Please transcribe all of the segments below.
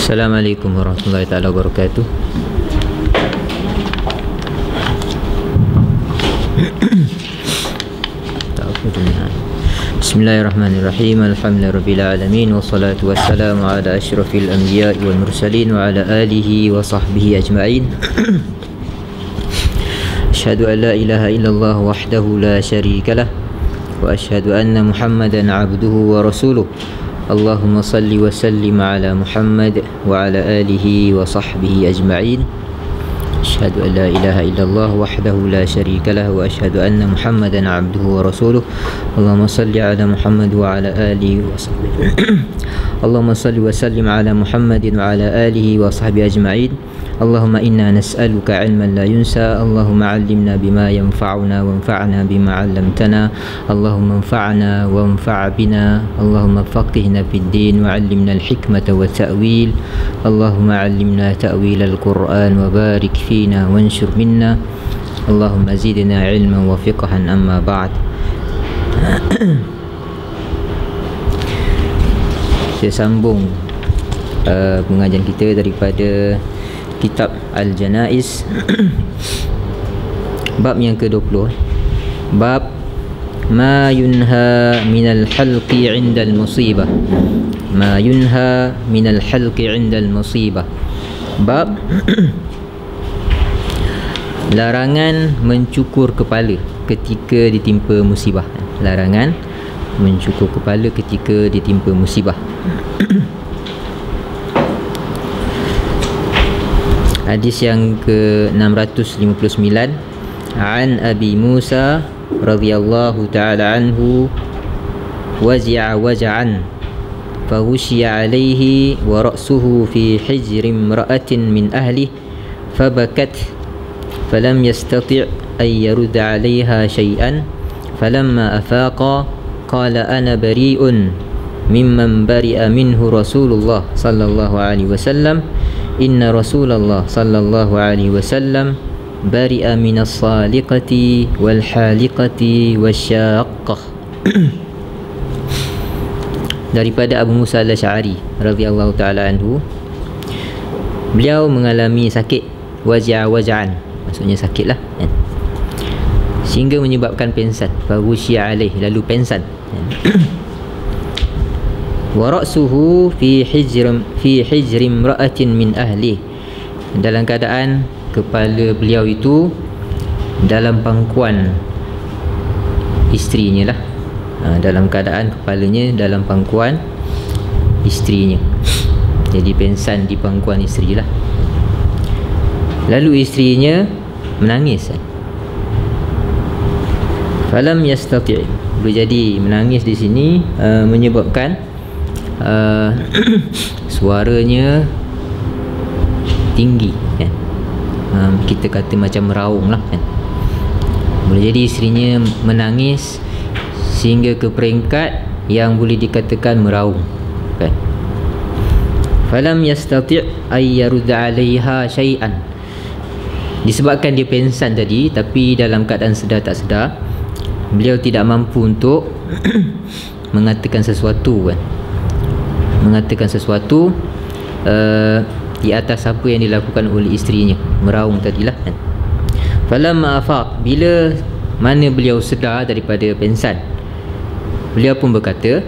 Assalamualaikum warahmatullahi taala wabarakatuh. Bismillahirrahmanirrahim. Alhamdulillahirabbil alamin wassalatu wassalamu ala asyrafil anbiya'i wal mursalin wa ala alihi wa sahbihi ajma'in. Asyhadu an la ilaha illallah wahdahu la syarika lah wa asyhadu anna Muhammadan abduhu wa rasuluh. Allahumma salli wa sallim ala Muhammad wa ala alihi wa sahbihi ajma'in. Asyhadu an la ilaha illallah wahdahu la syarika lah wa asyhadu anna Muhammadan abduhu wa rasuluh. Allahumma salli ala Muhammad wa ala alihi wa sahbihi. Allahumma salli wa sallim ala Muhammadin wa ala alihi wa sahbihi ajma'in. Allahumma inna nas'aluka ilman la yunsa. Allahumma 'allimna bima yanfa'una wanfa'na bima 'allamtana. Allahumma anfa'na wanfa' bina. Allahumma faqihna fid din wa 'allimna al-hikmata wa ta'wil. Allahumma 'allimna ta'wil al-Qur'an wa barik fina wanshur minna. Allahumma zidna ilman wa fiqhan amma ba'd. Kita sambung pengajian kita daripada kitab Al-Janaiz bab yang ke-20, bab ma yunha minal halqi 'indal musibah. Ma yunha minal halqi 'indal musibah. Bab larangan mencukur kepala ketika ditimpa musibah. Larangan mencukur kepala ketika ditimpa musibah. Hadis yang ke-659, an Abi Musa radhiyallahu ta'ala anhu, wazi'a waja'an fahushiya alayhi wa ra'suhu fi hijri imra'atin min ahlihi fabakat falam yastati' an yarudda 'alayha shay'an falamma afaqa qala ana bari'un mimman bari'a minhu Rasulullah sallallahu alaihi wasallam. Inna Rasulullah sallallahu alaihi wasallam bari'a minas saliqati wal haliqati wasyaqqah. Daripada Abu Musa al-Asy'ari radhiyallahu taala anhu, beliau mengalami sakit wazi'a waja'an, maksudnya sakitlah kan, sehingga menyebabkan pensan. Fahushiya alaih, lalu pensan. Wa ra'suhu fi hijri imra'atin min ahli, dalam keadaan kepala beliau itu dalam pangkuan isterinya lah. Dalam keadaan kepalanya dalam pangkuan isterinya, jadi pensan di pangkuan isteri lah. Lalu isterinya menangis. Falam yastati', jadi menangis di sini menyebabkan suaranya tinggi kan? Kita kata macam meraung lah kan? Boleh jadi isterinya menangis sehingga ke peringkat yang boleh dikatakan meraung kan? Falam yastati' ay yarudda 'alayha syai'an, disebabkan dia pensan tadi, tapi dalam keadaan sedar tak sedar beliau tidak mampu untuk mengatakan sesuatu kan? Mengatakan sesuatu di atas apa yang dilakukan oleh isterinya, meraung tadilah kan. Falamma afaq, bila mana beliau sedar daripada pensan, beliau pun berkata,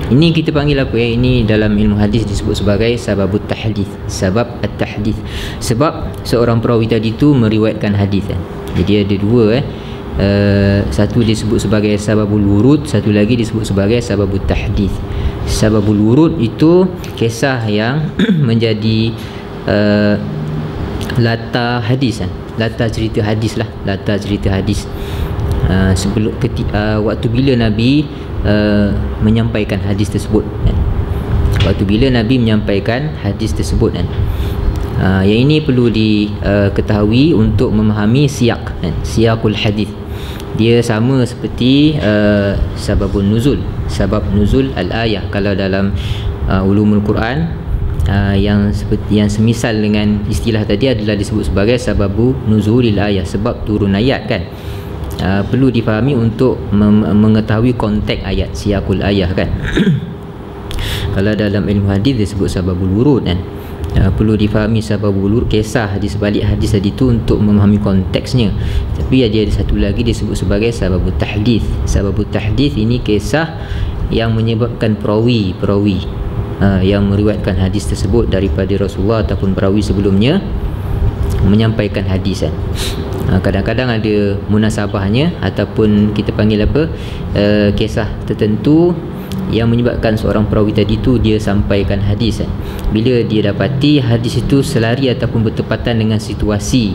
ini kita panggil apa ya, ini dalam ilmu hadis disebut sebagai sababut tahdits, sabab at-tahdits, sebab seorang perawi tadi tu meriwayatkan hadis kan. Jadi ada dua satu disebut sebagai sababul wurud, satu lagi disebut sebagai sababut tahdits. Sababul wurud itu kisah yang menjadi latar hadis, latar cerita hadis lah, latar cerita hadis. Sebelum waktu bila Nabi menyampaikan hadis tersebut kan? Waktu bila Nabi menyampaikan hadis tersebut kan? Yang ini perlu diketahui untuk memahami siyak kan? Siyakul hadis dia sama seperti sababun nuzul, sabab nuzul al-ayah. Kalau dalam ulumul Quran, yang semisal dengan istilah tadi adalah disebut sebagai sababu nuzulil ayah, sebab turun ayat kan. Perlu difahami untuk mengetahui konteks ayat, siyakul ayah kan. Kalau dalam ilmu hadis disebut sababul wurud kan. Perlu difahami sababul wurud, kisah di sebalik hadis tadi tu untuk memahami konteksnya. Tapi ada satu lagi disebut sebagai sababut tahdits. Sababut tahdits ini kisah yang menyebabkan perawi yang meriwayatkan hadis tersebut daripada Rasulullah ataupun perawi sebelumnya menyampaikan hadis kan. Kadang-kadang ada munasabahnya ataupun kita panggil apa, kisah tertentu yang menyebabkan seorang perawi tadi tu dia sampaikan hadis kan. Bila dia dapati hadis itu selari ataupun bertepatan dengan situasi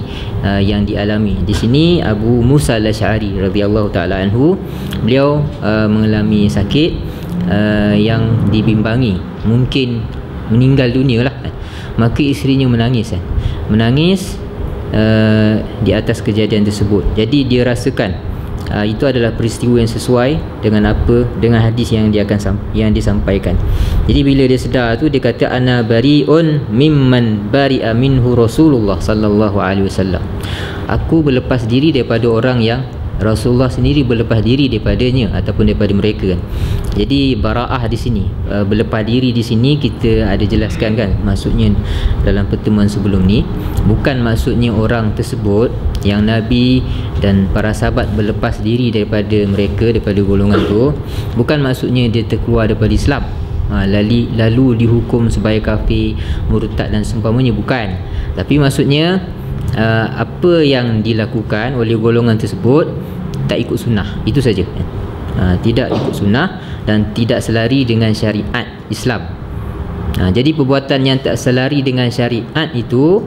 yang dialami. Di sini Abu Musa al-Asy'ari radhiyallahu taala anhu, beliau mengalami sakit yang dibimbangi mungkin meninggal dunia lah kan. Maka isterinya menangis kan. Menangis di atas kejadian tersebut. Jadi dia rasakan itu adalah peristiwa yang sesuai dengan dengan hadis yang yang disampaikan. Jadi bila dia sedar tu, dia kata ana bariun mimman bari'a minhu Rasulullah sallallahu alaihi wasallam. Aku berlepas diri daripada orang yang Rasulullah sendiri berlepas diri daripadanya ataupun daripada mereka kan. Jadi bara'ah di sini, berlepas diri di sini kita ada jelaskan kan, maksudnya dalam pertemuan sebelum ni bukan maksudnya orang tersebut yang Nabi dan para sahabat berlepas diri daripada mereka, daripada golongan tu, bukan maksudnya dia terkeluar daripada Islam, lalu dihukum sebagai kafir, murtad dan seumpamanya, bukan. Tapi maksudnya apa yang dilakukan oleh golongan tersebut tak ikut sunnah, itu saja. Tidak ikut sunnah dan tidak selari dengan syariat Islam. Jadi perbuatan yang tak selari dengan syariat itu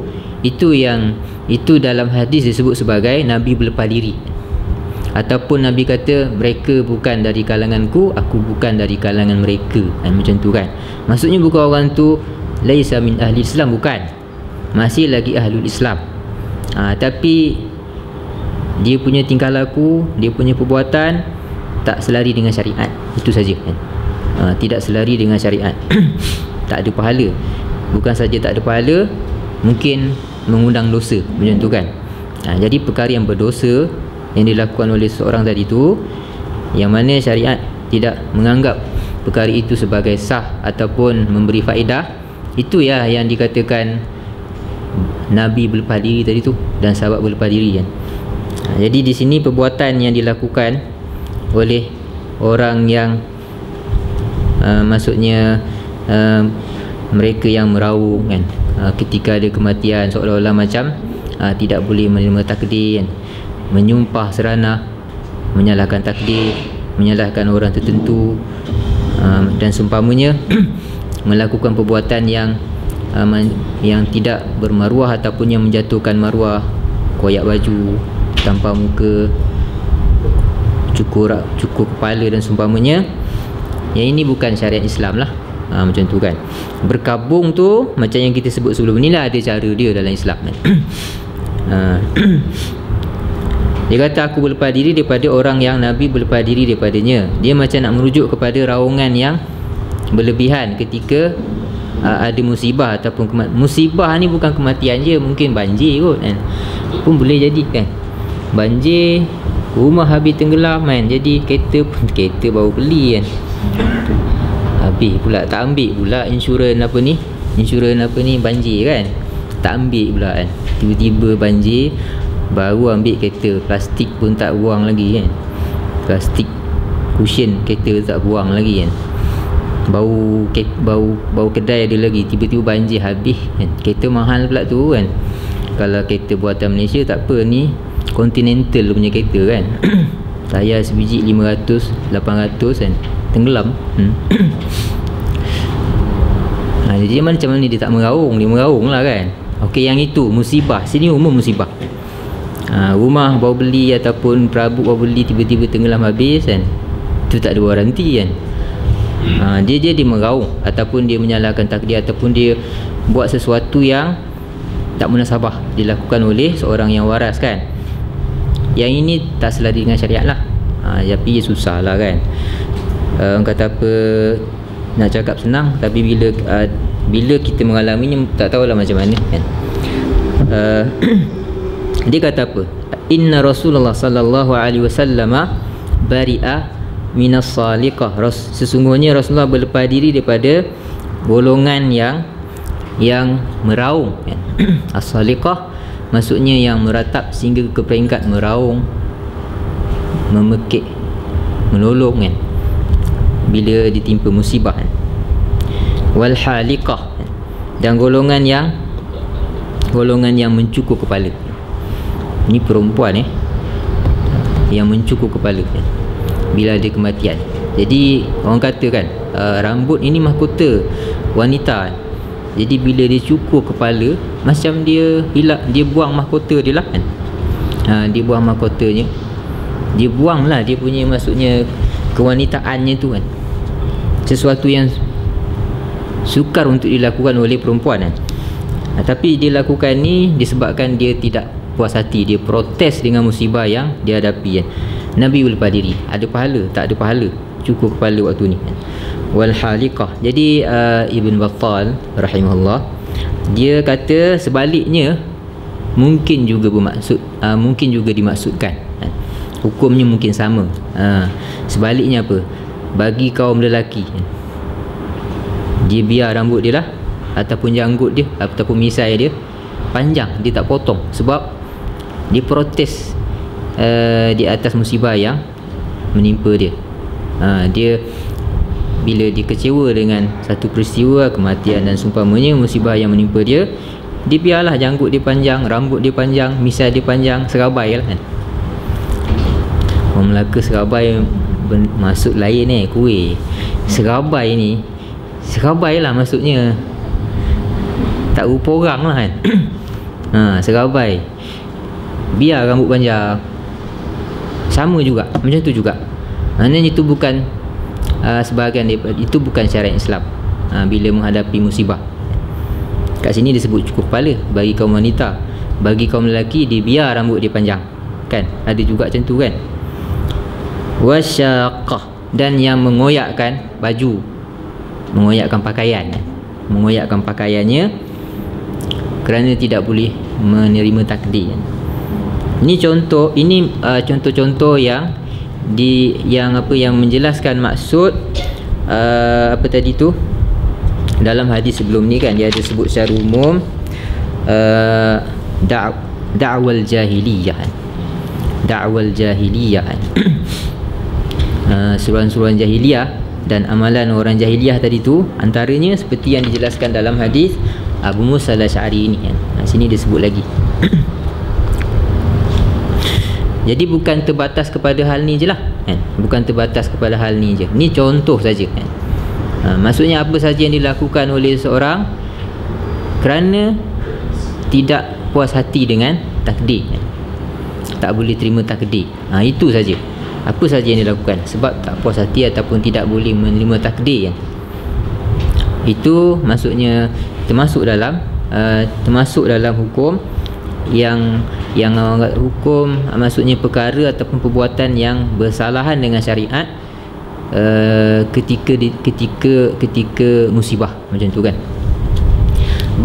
dalam hadis disebut sebagai Nabi berlepas diri. Ataupun Nabi kata mereka bukan dari kalanganku, aku bukan dari kalangan mereka. Macam tu kan. Maksudnya bukan orang tu laisa min ahli Islam, bukan. Masih lagi ahlul Islam. Tapi dia punya tingkah laku, dia punya perbuatan tak selari dengan syariat. Itu saja kan. Tidak selari dengan syariat. Tak ada pahala. Bukan saja tak ada pahala, mungkin mengundang dosa, macam tu kan. Jadi perkara yang berdosa yang dilakukan oleh seorang tadi tu, yang mana syariat tidak menganggap perkara itu sebagai sah ataupun memberi faedah, itu ya yang dikatakan Nabi berlepas diri tadi tu dan sahabat berlepas diri kan. Jadi di sini perbuatan yang dilakukan oleh orang yang maksudnya mereka yang meraung kan, ketika ada kematian, seolah-olah macam tidak boleh menerima takdir kan, menyumpah seranah, menyalahkan takdir, menyalahkan orang tertentu dan seumpamanya melakukan perbuatan yang tidak bermaruah ataupun yang menjatuhkan maruah, koyak baju, tampar muka, cukur kepala dan seumpamanya. Yang ini bukan syariat Islam lah. Macam tu kan. Berkabung tu macam yang kita sebut sebelum ni lah, ada cara dia dalam Islam kan. Dia kata aku berlepas diri daripada orang yang Nabi berlepas diri daripadanya. Dia macam nak merujuk kepada raungan yang berlebihan ketika ada musibah ataupun musibah ni bukan kematian je, mungkin banjir kot kan, pun boleh jadi kan. Banjir, rumah habis tenggelam kan, jadi kereta baru beli kan, habis pula tak ambil pula insurans apa ni banjir kan, tak ambil pula kan. Tiba-tiba banjir, baru ambil kereta, plastik pun tak buang lagi kan, plastik cushion kereta tak buang lagi kan. Bau kedai ada lagi, tiba-tiba banjir habis kan. Kereta mahal pula tu kan. Kalau kereta buatan Malaysia tak apa, ni Continental punya kereta kan. Tayar sebiji 500, 800 kan, tenggelam. Jadi macam mana dia tak meraung? Dia meraung lah kan. Okey, yang itu musibah. Sini umum musibah. Rumah baru beli ataupun perabot baru beli tiba-tiba tenggelam habis kan, itu tak ada waranti kan. Dia meraung ataupun dia menyalahkan takdir ataupun dia buat sesuatu yang tak munasabah dilakukan oleh seorang yang waras kan. Yang ini tak selari dengan syariat lah. Tapi susah lah kan. Orang kata apa, nak cakap senang, tapi bila kita mengalaminya tak tahulah macam mana kan. Dia kata apa? Inna Rasulullah sallallahu alaihi wasallam bari'a minas saliqah, sesungguhnya Rasulullah berlepas diri daripada golongan yang meraung, kan? As-saliqah maksudnya yang meratap sehingga ke peringkat meraung, memekik, menolong, kan, bila ditimpa musibah, kan? Wal haliqah, dan golongan yang mencukur kepala. Ini perempuan yang mencukur kepala, kan, bila ada kematian. Jadi orang kata, kan, rambut ini mahkota wanita, kan? Jadi bila dia cukur kepala, macam dia buang mahkota dia lah, kan. Dia buang mahkotanya, dia buang lah dia punya, maksudnya kewanitaannya tu, kan. Sesuatu yang sukar untuk dilakukan oleh perempuan, kan. Tapi dia lakukan ni disebabkan dia tidak puas hati, dia protes dengan musibah yang dia hadapi, kan. Nabi berlepas diri. Ada pahala? Tak ada pahala. Cukur kepala waktu ni, kan. Wal haliqah. Jadi Ibn Battal rahimahullah, dia kata sebaliknya mungkin juga bermaksud, mungkin juga dimaksudkan, kan. Hukumnya mungkin sama. Sebaliknya apa? Bagi kaum lelaki, kan, dia biar rambut dia lah, ataupun janggut dia, ataupun misai dia panjang, dia tak potong, sebab dia protes di atas musibah yang menimpa dia. Dia bila dia kecewa dengan satu peristiwa kematian dan seumpamanya musibah yang menimpa dia, dia biarlah janggut dia panjang, rambut dia panjang, misai dia panjang, serabai lah, kan. Orang Melaka serabai maksud lain, kuih. Serabai ni, serabai lah maksudnya tak rupa orang lah, kan. Serabai, biar rambut panjang, sama juga, macam tu juga. Maknanya itu bukan sebahagian daripada, itu bukan syariat Islam. Bila menghadapi musibah, kat sini disebut cukur kepala bagi kaum wanita. Bagi kaum lelaki, dia biar rambut dia panjang, kan. Ada juga macam tu, kan. Wasyaqah, dan yang mengoyakkan baju, mengoyakkan pakaian, mengoyakkan pakaiannya kerana tidak boleh menerima takdir, kan. Ini contoh, contoh-contoh yang yang menjelaskan maksud apa tadi tu dalam hadis sebelum ni, kan. Dia ada sebut secara umum da'wal jahiliyah, da'wal jahiliyah, seruan-seruan jahiliyah dan amalan orang jahiliyah tadi tu, antaranya seperti yang dijelaskan dalam hadis Abu Musa al-Asy'ari ini, kan. Sini dia sebut lagi. Jadi bukan terbatas kepada hal ni je lah, kan? Bukan terbatas kepada hal ni je. Ni contoh saja, kan? Maksudnya apa saja yang dilakukan oleh seorang kerana tidak puas hati dengan takdir, kan? Tak boleh terima takdir, itu saja. Apa saja yang dilakukan sebab tak puas hati ataupun tidak boleh menerima takdir, kan? Itu maksudnya termasuk dalam hukum yang hukum, maksudnya perkara ataupun perbuatan yang bersalahan dengan syariat ketika musibah macam tu, kan.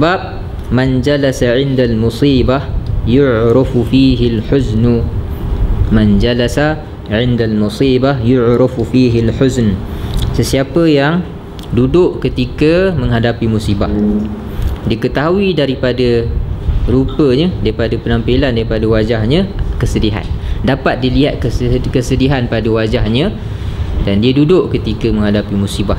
Bab man jalasa 'indal musibah yu'rafu fihi al-huzn. Man jalasa 'indal musibah yu'rafu fihi al-huzn. Sesiapa yang duduk ketika menghadapi musibah, diketahui daripada rupanya, daripada penampilan, daripada wajahnya kesedihan. Dapat dilihat kesedihan pada wajahnya, dan dia duduk ketika menghadapi musibah.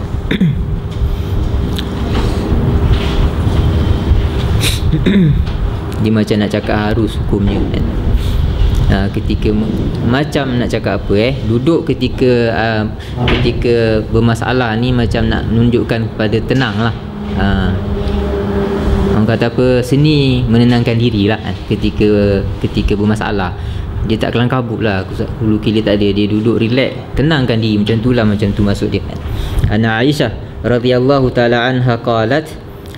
Dia macam nak cakap harus hukumnya, kan. Ketika macam nak cakap apa, duduk ketika bermasalah ni macam nak menunjukkan kepada tenang lah. Orang kata apa, seni menenangkan diri lah, kan. Ketika bermasalah, dia tak kelang kabut lah, hulu kilir tak ada, dia duduk relax, tenangkan diri, macam tu lah, macam tu maksud dia, kan. Ana Aisyah radhiyallahu ta'ala anha qalat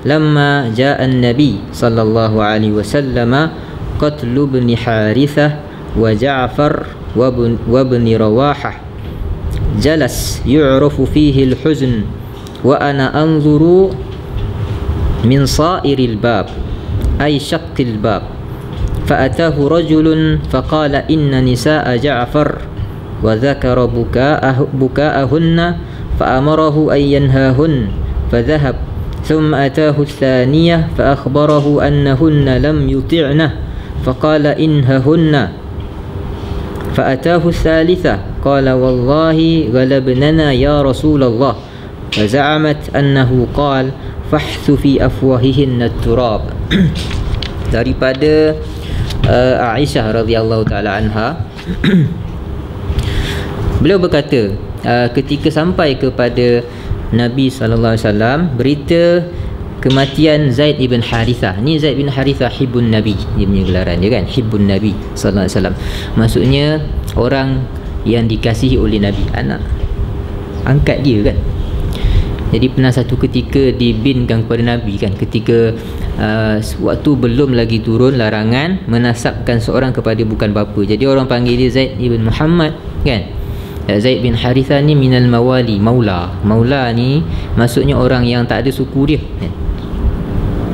lamma ja'a an-nabi sallallahu alaihi wasallam qatlu ibn Harithah wa Ja'far wa ibn Rawahah jalas yu'rafu fihi al-huzn wa ana anzuru min sa'iril bab ay shaqqil bab فأتاه رجل فقال إن نساء جعفر wa dzakara buka'ahunna fa amarahu an yanhahun fadhahab thumma atahu ath-thaniyah fa akhbarahu annahunna lam yuti'nah faqala inhahunna fa atahu ath-thalithah qala wallahi ghalabnana ya Rasulullah fa za'amat annahu qala fahthu fi afwahihinna at-turab. Daripada Aisyah radhiyallahu taala anha beliau berkata, ketika sampai kepada Nabi SAW berita kematian Zaid ibn Harithah. Ni Zaid bin Harithah Hibbun Nabi, dia punya gelaran dia kan, Hibbun Nabi SAW. Maksudnya orang yang dikasihi oleh Nabi, anak angkat dia kan. Jadi pernah satu ketika dibinkan kepada Nabi kan, ketika waktu belum lagi turun larangan menasabkan seorang kepada bukan bapa. Jadi orang panggil dia Zaid ibn Muhammad kan. Zaid bin Harithah ni minal mawali, maula. Maula ni maksudnya orang yang tak ada suku dia kan?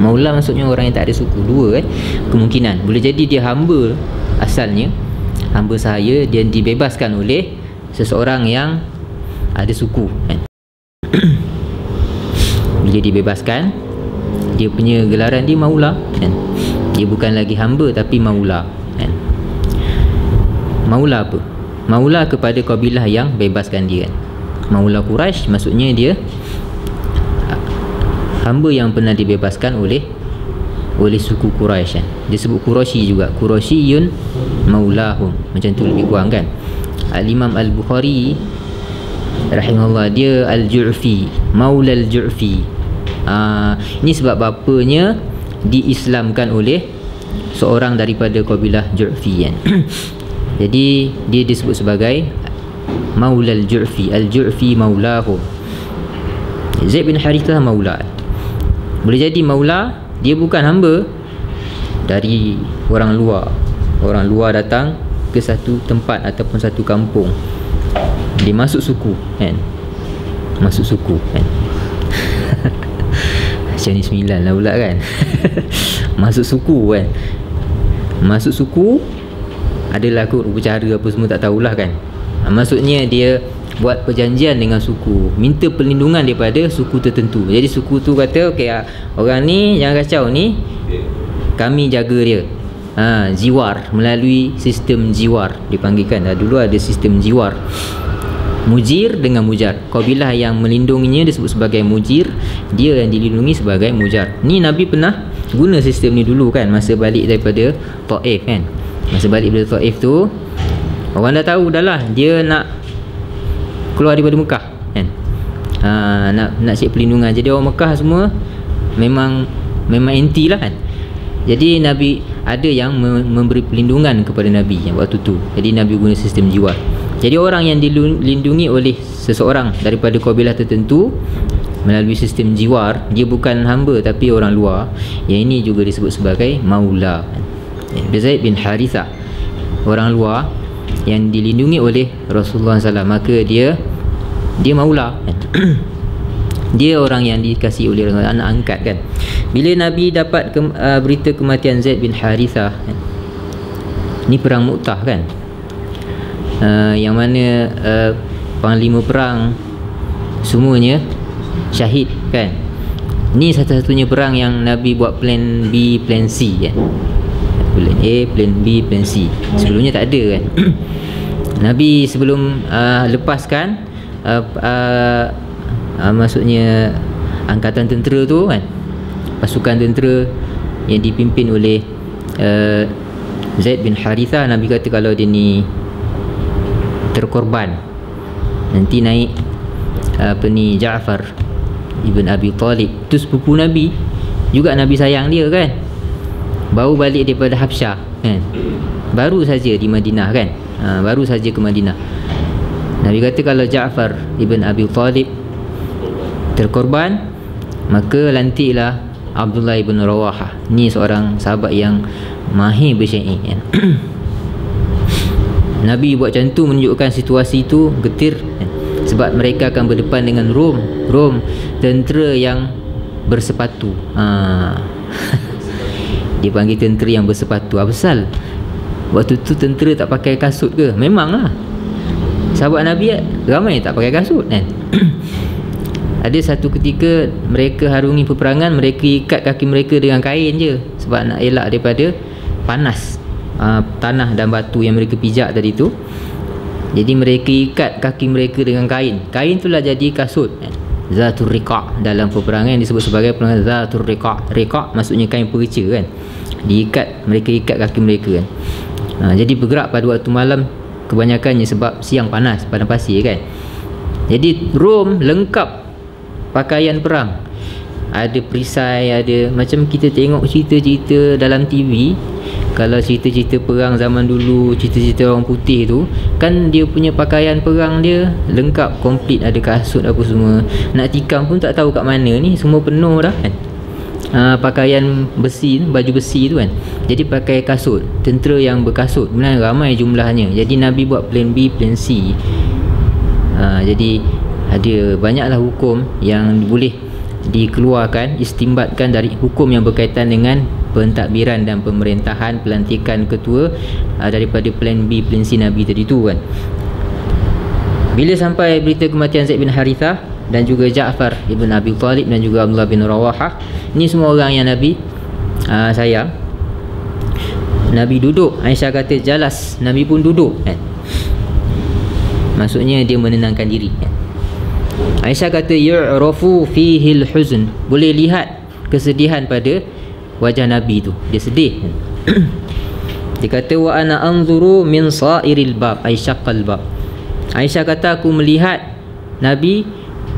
Maula maksudnya orang yang tak ada suku. Dua kemungkinan. Boleh jadi dia hamba asalnya, hamba sahaya, dia dibebaskan oleh seseorang yang ada suku kan? Bila dibebaskan, dia punya gelaran dia maula kan? Dia bukan lagi hamba tapi maula kan? Maula apa? Maula kepada kabilah yang bebaskan dia kan? Maula Quraisy maksudnya dia hamba yang pernah dibebaskan oleh suku Quraisy kan? Dia sebut Quraisy juga, Quraisyun maulahum, macam tu lebih kurang kan. Al-Imam Al-Bukhari rahimahullah, dia Al-Ju'fi, maula Al-Ju'fi. Ini sebab bapanya diislamkan oleh seorang daripada kabilah Ju'fi kan? Jadi dia disebut sebagai maula Al-Ju'fi, Al-Ju'fi maulahum. Zaid bin Harithah maula. Boleh jadi maula dia bukan hamba dari orang luar. Orang luar datang ke satu tempat ataupun satu kampung, dia masuk suku kan? Masuk suku kan? Macam ni 9 lah pula kan. Masuk suku kan? Masuk suku, adalah kot upacara apa semua tak tahulah kan. Maksudnya dia buat perjanjian dengan suku, minta perlindungan daripada suku tertentu. Jadi suku tu kata, okey, orang ni jangan kacau ni, kami jaga dia. Jiwar, melalui sistem jiwar dipanggilkan. Dulu ada sistem jiwar, mujir dengan mujar. Kabilah yang melindunginya disebut sebagai mujir, dia yang dilindungi sebagai mujar. Ni Nabi pernah guna sistem ni dulu kan, masa balik daripada Taif kan. Masa balik daripada Taif tu, orang dah tahu dah lah dia nak keluar daripada Mekah kan. Nak cek perlindungan. Jadi orang Mekah semua memang anti lah kan. Jadi Nabi ada yang memberi perlindungan kepada Nabi yang waktu tu. Jadi Nabi guna sistem jiwar. Jadi orang yang dilindungi oleh seseorang daripada kabilah tertentu melalui sistem jiwar, dia bukan hamba tapi orang luar. Yang ini juga disebut sebagai maula. Zaid bin Harithah, orang luar yang dilindungi oleh Rasulullah SAW, maka dia maula. Dia orang yang dikasihi oleh anak angkat kan. Bila Nabi dapat berita kematian Zaid bin Harithah, ni perang Mu'tah kan, yang mana panglima perang semuanya syahid kan. Ni satu-satunya perang yang Nabi buat plan B, plan C kan. Plan A, plan B, plan C. Sebelumnya tak ada kan. Nabi sebelum lepaskan maksudnya angkatan tentera tu kan, pasukan tentera yang dipimpin oleh Zaid bin Harithah, Nabi kata kalau dia ni terkorban, nanti naik Ja'far ibn Abi Talib, tu sepupu Nabi juga, Nabi sayang dia kan, baru balik daripada Habsyah kan, baru saja di Madinah kan, baru saja ke Madinah. Nabi kata kalau Ja'far ibn Abi Talib terkorban, maka lantiklah Abdullah ibn Rawahah. Ni seorang sahabat yang mahir bersyair kan. Nabi buat macam tu menunjukkan situasi tu getir kan? Sebab mereka akan berdepan dengan Rom, tentera yang bersepatu. Dia panggil tentera yang bersepatu. Apa pasal? Waktu tu tentera tak pakai kasut ke? Memanglah sahabat Nabi ramai tak pakai kasut kan. Ada satu ketika mereka harungi peperangan, mereka ikat kaki mereka dengan kain je sebab nak elak daripada panas tanah dan batu yang mereka pijak tadi tu. Jadi mereka ikat kaki mereka dengan kain. Kain itulah jadi kasut kan. Zatul riqa' dalam peperangan disebut sebagai peperangan Zatul riqa'. Riqa' maksudnya kain perica kan. Diikat, mereka ikat kaki mereka kan. Jadi bergerak pada waktu malam kebanyakannya sebab siang panas, padang pasir kan. Jadi Rom lengkap pakaian perang, ada perisai, ada macam kita tengok cerita-cerita dalam TV. Kalau cerita-cerita perang zaman dulu, cerita-cerita orang putih tu kan, dia punya pakaian perang dia lengkap, komplit, ada kasut apa semua. Nak tikam pun tak tahu kat mana ni, semua penuh dah kan. Pakaian besi, baju besi tu kan. Jadi pakai kasut, tentera yang berkasut kemudian ramai jumlahnya. Jadi Nabi buat plan B, plan C. Jadi ada banyaklah hukum yang boleh dikeluarkan, istimbatkan dari hukum yang berkaitan dengan pentadbiran dan pemerintahan, pelantikan ketua daripada plan B, plan C Nabi tadi tu kan. Bila sampai berita kematian Zaid bin Harithah dan juga Ja'far ibn Abi Talib dan juga Abdullah bin Rawahah, ni semua orang yang Nabi sayang. Nabi duduk, Aisyah kata jalas, Nabi pun duduk kan. Maksudnya dia menenangkan diri kan. Aisyah kata yu'rafu fihi al-huzn, boleh lihat kesedihan pada wajah Nabi tu, dia sedih. Dia kata wa ana anzuru min sa'iril bab, ay syaqqal bab. Aisyah kata aku melihat Nabi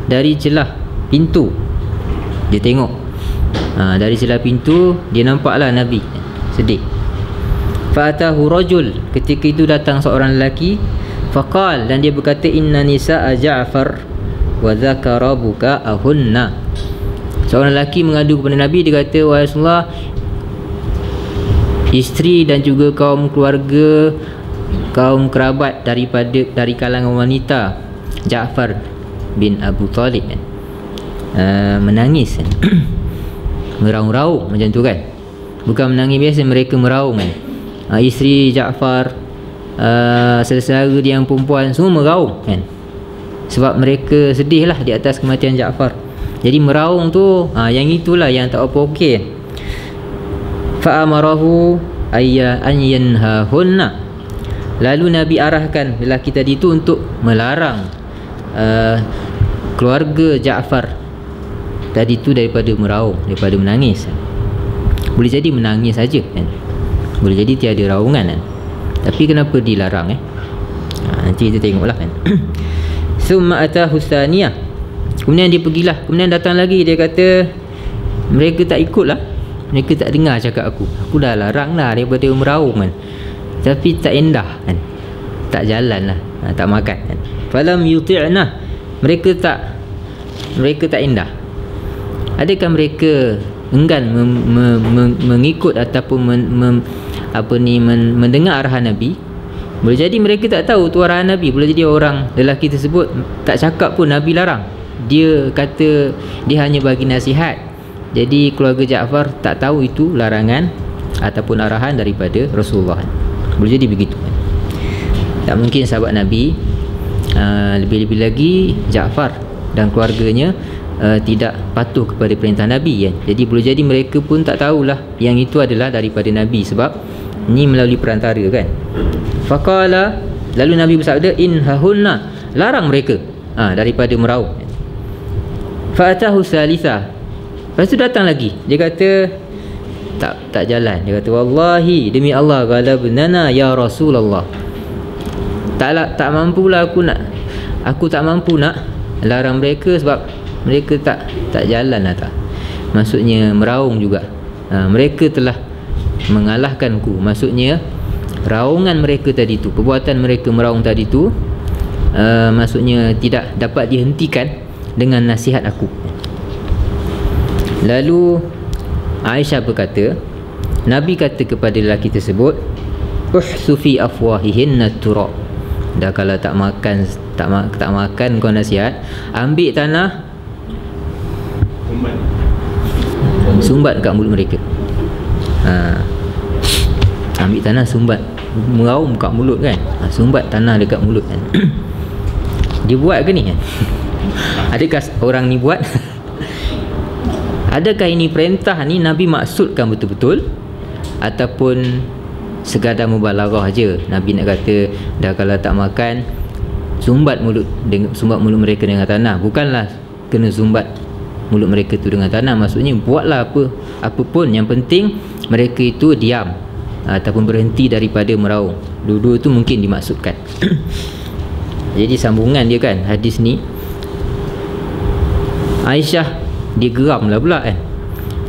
dari celah pintu. Dia tengok dari celah pintu, dia nampaklah Nabi sedih. Fa'atahu rajul, ketika itu datang seorang lelaki, faqal, dan dia berkata inna nisa'a Ja'far wa dzakara buka'ahunna. Seorang lelaki mengadu kepada Nabi, dia kata wahai Rasulullah, isteri dan juga kaum keluarga, kaum kerabat dari kalangan wanita Ja'far bin Abu Talib kan, menangis kan. Meraung-raung macam tu kan. Bukan menangis biasa, mereka meraung kan. Isteri Ja'far, saudara dia yang perempuan semua meraung kan, sebab mereka sedih lah di atas kematian Ja'far. Jadi meraung tu yang itulah yang tak apa okey. Fa'amarahu ayya an yanhahunna, lalu Nabi arahkan lelaki tadi tu untuk melarang keluarga Ja'far tadi tu daripada meraung, daripada menangis. Boleh jadi menangis saja kan, boleh jadi tiada raungan kan. Tapi kenapa dilarang nanti kita tengoklah kan. Summa atahu tsaniyah, kemudian dia pergilah, kemudian datang lagi, dia kata mereka tak ikutlah, mereka tak dengar cakap aku dah larang lah daripada meraung kan, tapi tak endah kan, tak jalan lah, tak makan kan. Falam yuti'na, mereka tak endah. Adakah mereka enggan mengikut ataupun mendengar arahan Nabi? Boleh jadi mereka tak tahu tu arahan Nabi. Boleh jadi orang lelaki tersebut tak cakap pun Nabi larang, dia kata dia hanya bagi nasihat. Jadi keluarga Ja'far tak tahu itu larangan ataupun arahan daripada Rasulullah. Boleh jadi begitu. Tak mungkin sahabat Nabi, lebih-lebih lagi Ja'far dan keluarganya tidak patuh kepada perintah Nabi kan. Jadi boleh jadi mereka pun tak tahulah yang itu adalah daripada Nabi, sebab ni melalui perantara kan. Faqala, lalu Nabi bersabda inhahunna, larang mereka daripada meraung. Fa'atahu salisa, lepas tu datang lagi, dia kata tak jalan. Dia kata wallahi, demi Allah, ghalabnana ya Rasulullah, tak mampulah aku tak mampu nak larang mereka sebab mereka tak jalan lah tak. Maksudnya meraung juga. Mereka telah mengalahkanku. Maksudnya raungan mereka tadi tu, perbuatan mereka meraung tadi tu, maksudnya tidak dapat dihentikan dengan nasihat aku. Lalu Aisyah berkata, Nabi kata kepada lelaki tersebut, uhsu fi afwahihinna turab. Dah kalau tak makan kau nasihat, ambil tanah sumbat kat mulut mereka. Ambil tanah sumbat, meraung kat mulut kan, sumbat tanah dekat mulut kan. Dia buat ke ni? Adakah orang ni buat? Adakah ini perintah ni Nabi maksudkan betul-betul, ataupun sekadar mubalaghah je? Nabi nak kata dah kalau tak makan, sumbat mulut mereka dengan tanah. Bukanlah kena sumbat mulut mereka tu dengan tanah, maksudnya buatlah apa pun, yang penting mereka itu diam ataupun berhenti daripada meraung. Dua-dua tu mungkin dimaksudkan. Jadi sambungan dia kan hadis ni, Aisyah dia geram lah pula kan.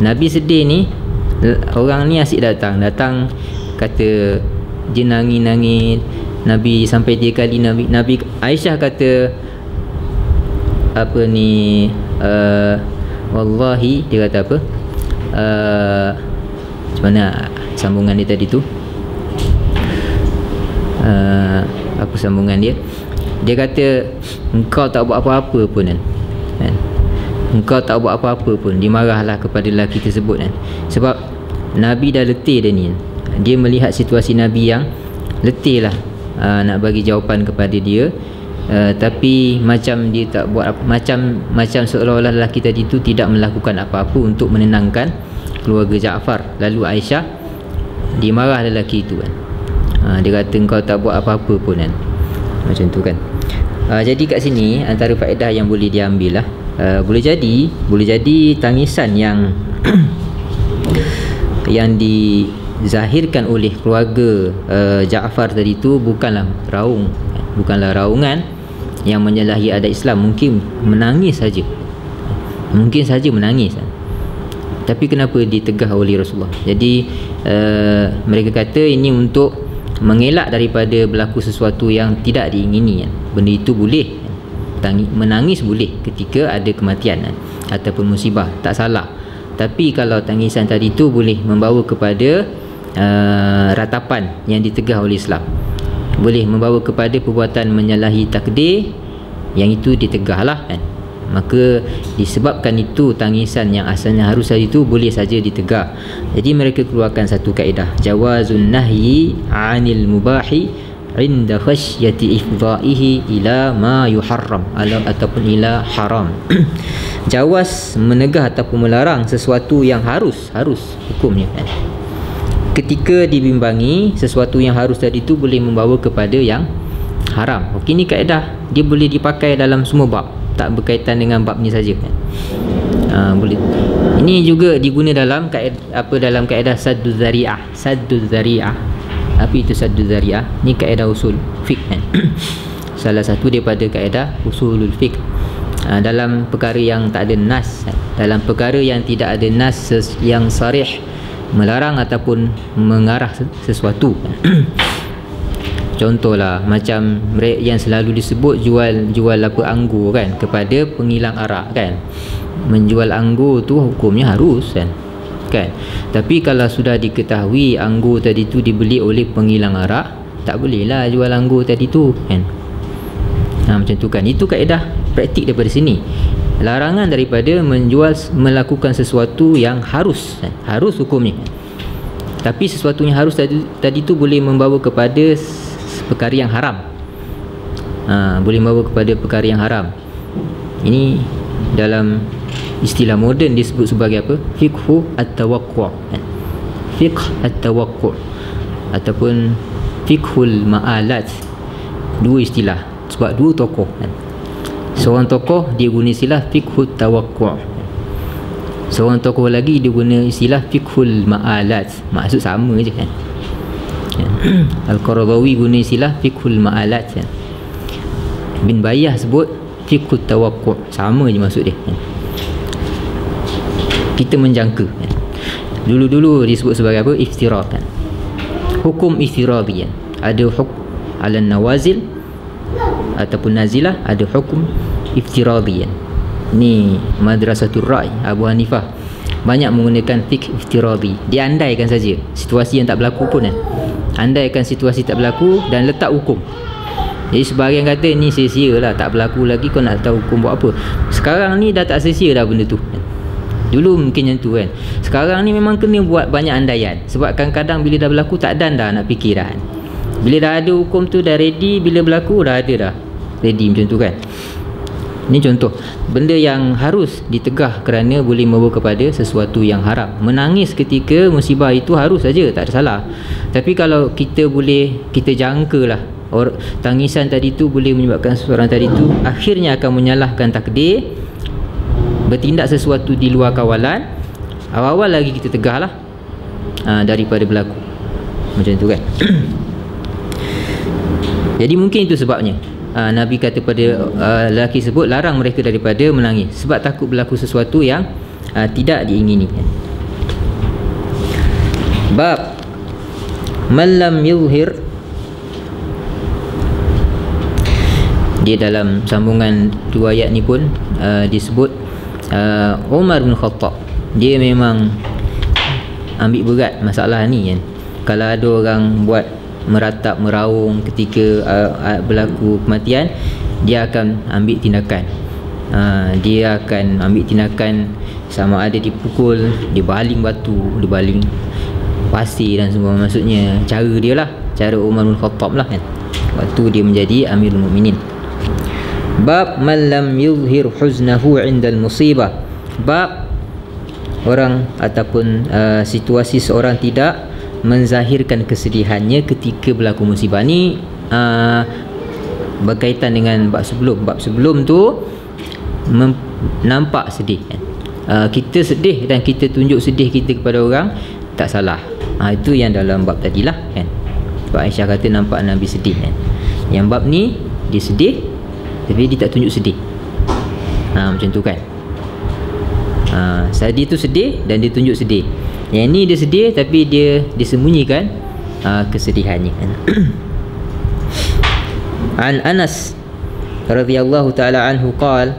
Nabi sedih ni, orang ni asyik datang kata dia nangis. Nabi sampai 3 kali Nabi Aisyah kata apa ni, wallahi, dia kata apa, macam mana sambungan dia tadi tu, apa sambungan dia? Dia kata engkau tak buat apa-apa pun kan? Engkau tak buat apa-apa pun. Dimarahlah kepada lelaki tersebut kan. Sebab Nabi dah letih dah ni. Dia melihat situasi Nabi yang letih lah, nak bagi jawapan kepada dia, tapi macam dia tak buat apa, macam seolah-olah lelaki tadi tu tidak melakukan apa-apa untuk menenangkan keluarga Ja'far. Lalu Aisyah dimarah lelaki itu kan. Dia kata engkau tak buat apa-apa pun kan, macam tu kan. Jadi kat sini antara faedah yang boleh diambil lah, boleh jadi tangisan yang yang dizahirkan oleh keluarga Ja'far tadi tu bukanlah raungan yang menyalahi adat Islam. Mungkin menangis saja, tapi kenapa ditegah oleh Rasulullah? Jadi mereka kata ini untuk mengelak daripada berlaku sesuatu yang tidak diingini. Benda itu boleh, menangis boleh ketika ada kematian ataupun musibah, tak salah. Tapi kalau tangisan tadi tu boleh membawa kepada ratapan yang ditegah oleh Islam, boleh membawa kepada perbuatan menyalahi takdir, yang itu ditegahlah kan. Maka disebabkan itu tangisan yang asalnya harus tadi itu boleh saja ditegah. Jadi mereka keluarkan satu kaedah, jawazun nahyi 'anil mubahi 'inda khasyati ifdha'ihi ila ma yuharram ataupun ila haram. Jawaz menegah ataupun melarang sesuatu yang harus hukumnya kan. Ketika dibimbangi sesuatu yang harus tadi itu boleh membawa kepada yang haram. Okey, ni kaedah dia boleh dipakai dalam semua bab, tak berkaitan dengan bab ni saja kan. Boleh. Ini juga diguna dalam kaedah sadduz zari'ah. Apa itu sadduz zari'ah? Ni kaedah usul fiqh kan. Salah satu daripada kaedah usulul fiqh. Dalam perkara yang tak ada nas, dalam perkara yang tidak ada nas yang sarih melarang ataupun mengarah sesuatu. Contohlah macam yang selalu disebut jual apa, anggur kan, kepada penghilang arak kan. Menjual anggur tu hukumnya harus kan. Tapi kalau sudah diketahui anggur tadi tu dibeli oleh penghilang arak, tak bolehlah jual anggur tadi tu kan. Macam tu kan. Itu kaedah praktik daripada sini. Larangan daripada melakukan sesuatu yang harus kan? Harus hukumnya. Tapi sesuatu yang harus tadi tu boleh membawa kepada perkara yang haram. Boleh membawa kepada perkara yang haram. Ini dalam istilah moden disebut sebagai apa? Fiqhu at-tawaqqa'. Fiqh at-tawaqqa' ataupun fiqhul ma'alat. Dua istilah, sebab dua tokoh kan. Seorang tokoh dia guna istilah fiqhut tawaqqa', seorang tokoh lagi dia guna istilah fiqhul ma'alat. Maksud sama je kan. Al-Qaradawi guna istilah fiqhul ma'alat kan. Bin Bayyah sebut fiqhut tawaqqa', sama je maksud dia kan. Kita menjangka kan. Dulu disebut sebagai apa? Iftirad kan. Hukum iftiradi kan. Ada hukum ala nawazil ataupun nazilah, ada hukum iftiradi kan. Ni Madrasatul Ra'i Abu Hanifah banyak menggunakan fiqh iftiradi. Dia andaikan saja situasi yang tak berlaku pun kan. Andaikan situasi tak berlaku dan letak hukum. Jadi sebahagian kata ni sia-sia lah, tak berlaku lagi, kau nak tahu hukum buat apa. Sekarang ni dah tak sia-sia dah benda tu kan. Dulu mungkin yang tu kan. Sekarang ni memang kena buat banyak andaian. Sebab kadang-kadang bila dah berlaku tak dan dah nak fikir dah kan. Bila dah ada hukum tu dah ready, bila berlaku dah ada dah. ready macam tu kan. Ini contoh benda yang harus ditegah kerana boleh membawa kepada sesuatu yang haram. Menangis ketika musibah itu harus saja, tak ada salah. Tapi kalau kita jangkalah tangisan tadi tu boleh menyebabkan seseorang tadi tu akhirnya akan menyalahkan takdir, bertindak sesuatu di luar kawalan, awal-awal lagi kita tegahlah daripada berlaku macam tu kan. Jadi mungkin itu sebabnya Nabi kata pada lelaki sebut, larang mereka daripada menangis sebab takut berlaku sesuatu yang tidak diingini. Bab man lam yuzhir, dia dalam sambungan riwayat ni pun disebut Umar bin Khattab dia memang ambil berat masalah ni kan. Kalau ada orang buat meratap, meraung ketika berlaku kematian, dia akan ambil tindakan. Dia akan ambil tindakan sama ada dipukul, dibaling batu, dibaling pasir dan semua. Maksudnya cara dia lah, cara Umar bin Khattab lah kan, waktu dia menjadi Amirul Mukminin. Bab man lam yuzhir huznahu indal musibah. Bab orang ataupun situasi seorang tidak menzahirkan kesedihannya ketika berlaku musibah. Ni berkaitan dengan bab sebelum. Bab sebelum tu nampak sedih kan? Kita sedih dan kita tunjuk sedih kita kepada orang, tak salah. Itu yang dalam bab tadilah kan. Sebab Aisyah kata nampak Nabi sedih kan. Yang bab ni dia sedih tapi dia tak tunjuk sedih. Macam tu kan. Dia tu sedih dan dia tunjuk sedih. Yang ni dia sedih tapi dia disembunyikan kesedihannya. An Anas radhiyallahu ta'ala anhu qala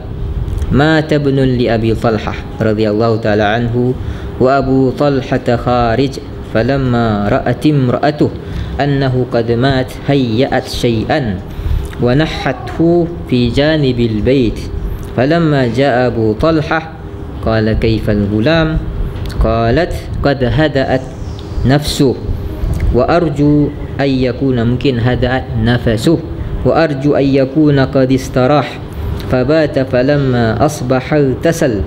mata ibnun li Abi Talhah radhiyallahu ta'ala anhu wa Abu Talhah kharij falamma ra'at imra'atuhu annahu qad mat hayyat shay'an wa nahhathu fi janibil bait falamma ja'a Abu Talhah qala kayfa al-ghulam qalat qad hada'at nafsuh wa arju ay yakuna, mungkin hada'at nafasuh wa arju ay yakuna qad istarah fabata falamma asbaha tasal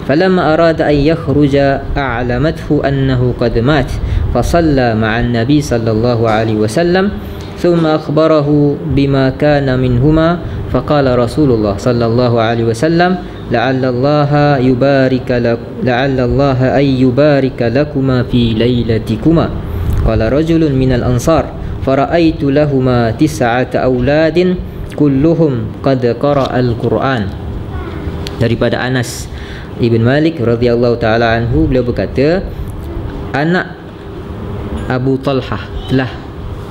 falamma arada an yakhruja a'lamathu annahu qad mat fasalla ma'an nabi sallallahu alaihi wasallam thumma akhbarahu bima kana minhuma faqala Rasulullah sallallahu alaihi wasallam la'alla Allah ay yubarika lakuma fi lailatikuma. Qala rajulun minal ansar fara'aitu lahuma 9 auladin kulluhum qad qara'al Qur'an. Daripada Anas Ibn Malik radhiyallahu ta'ala anhu, beliau berkata anak Abu Talhah telah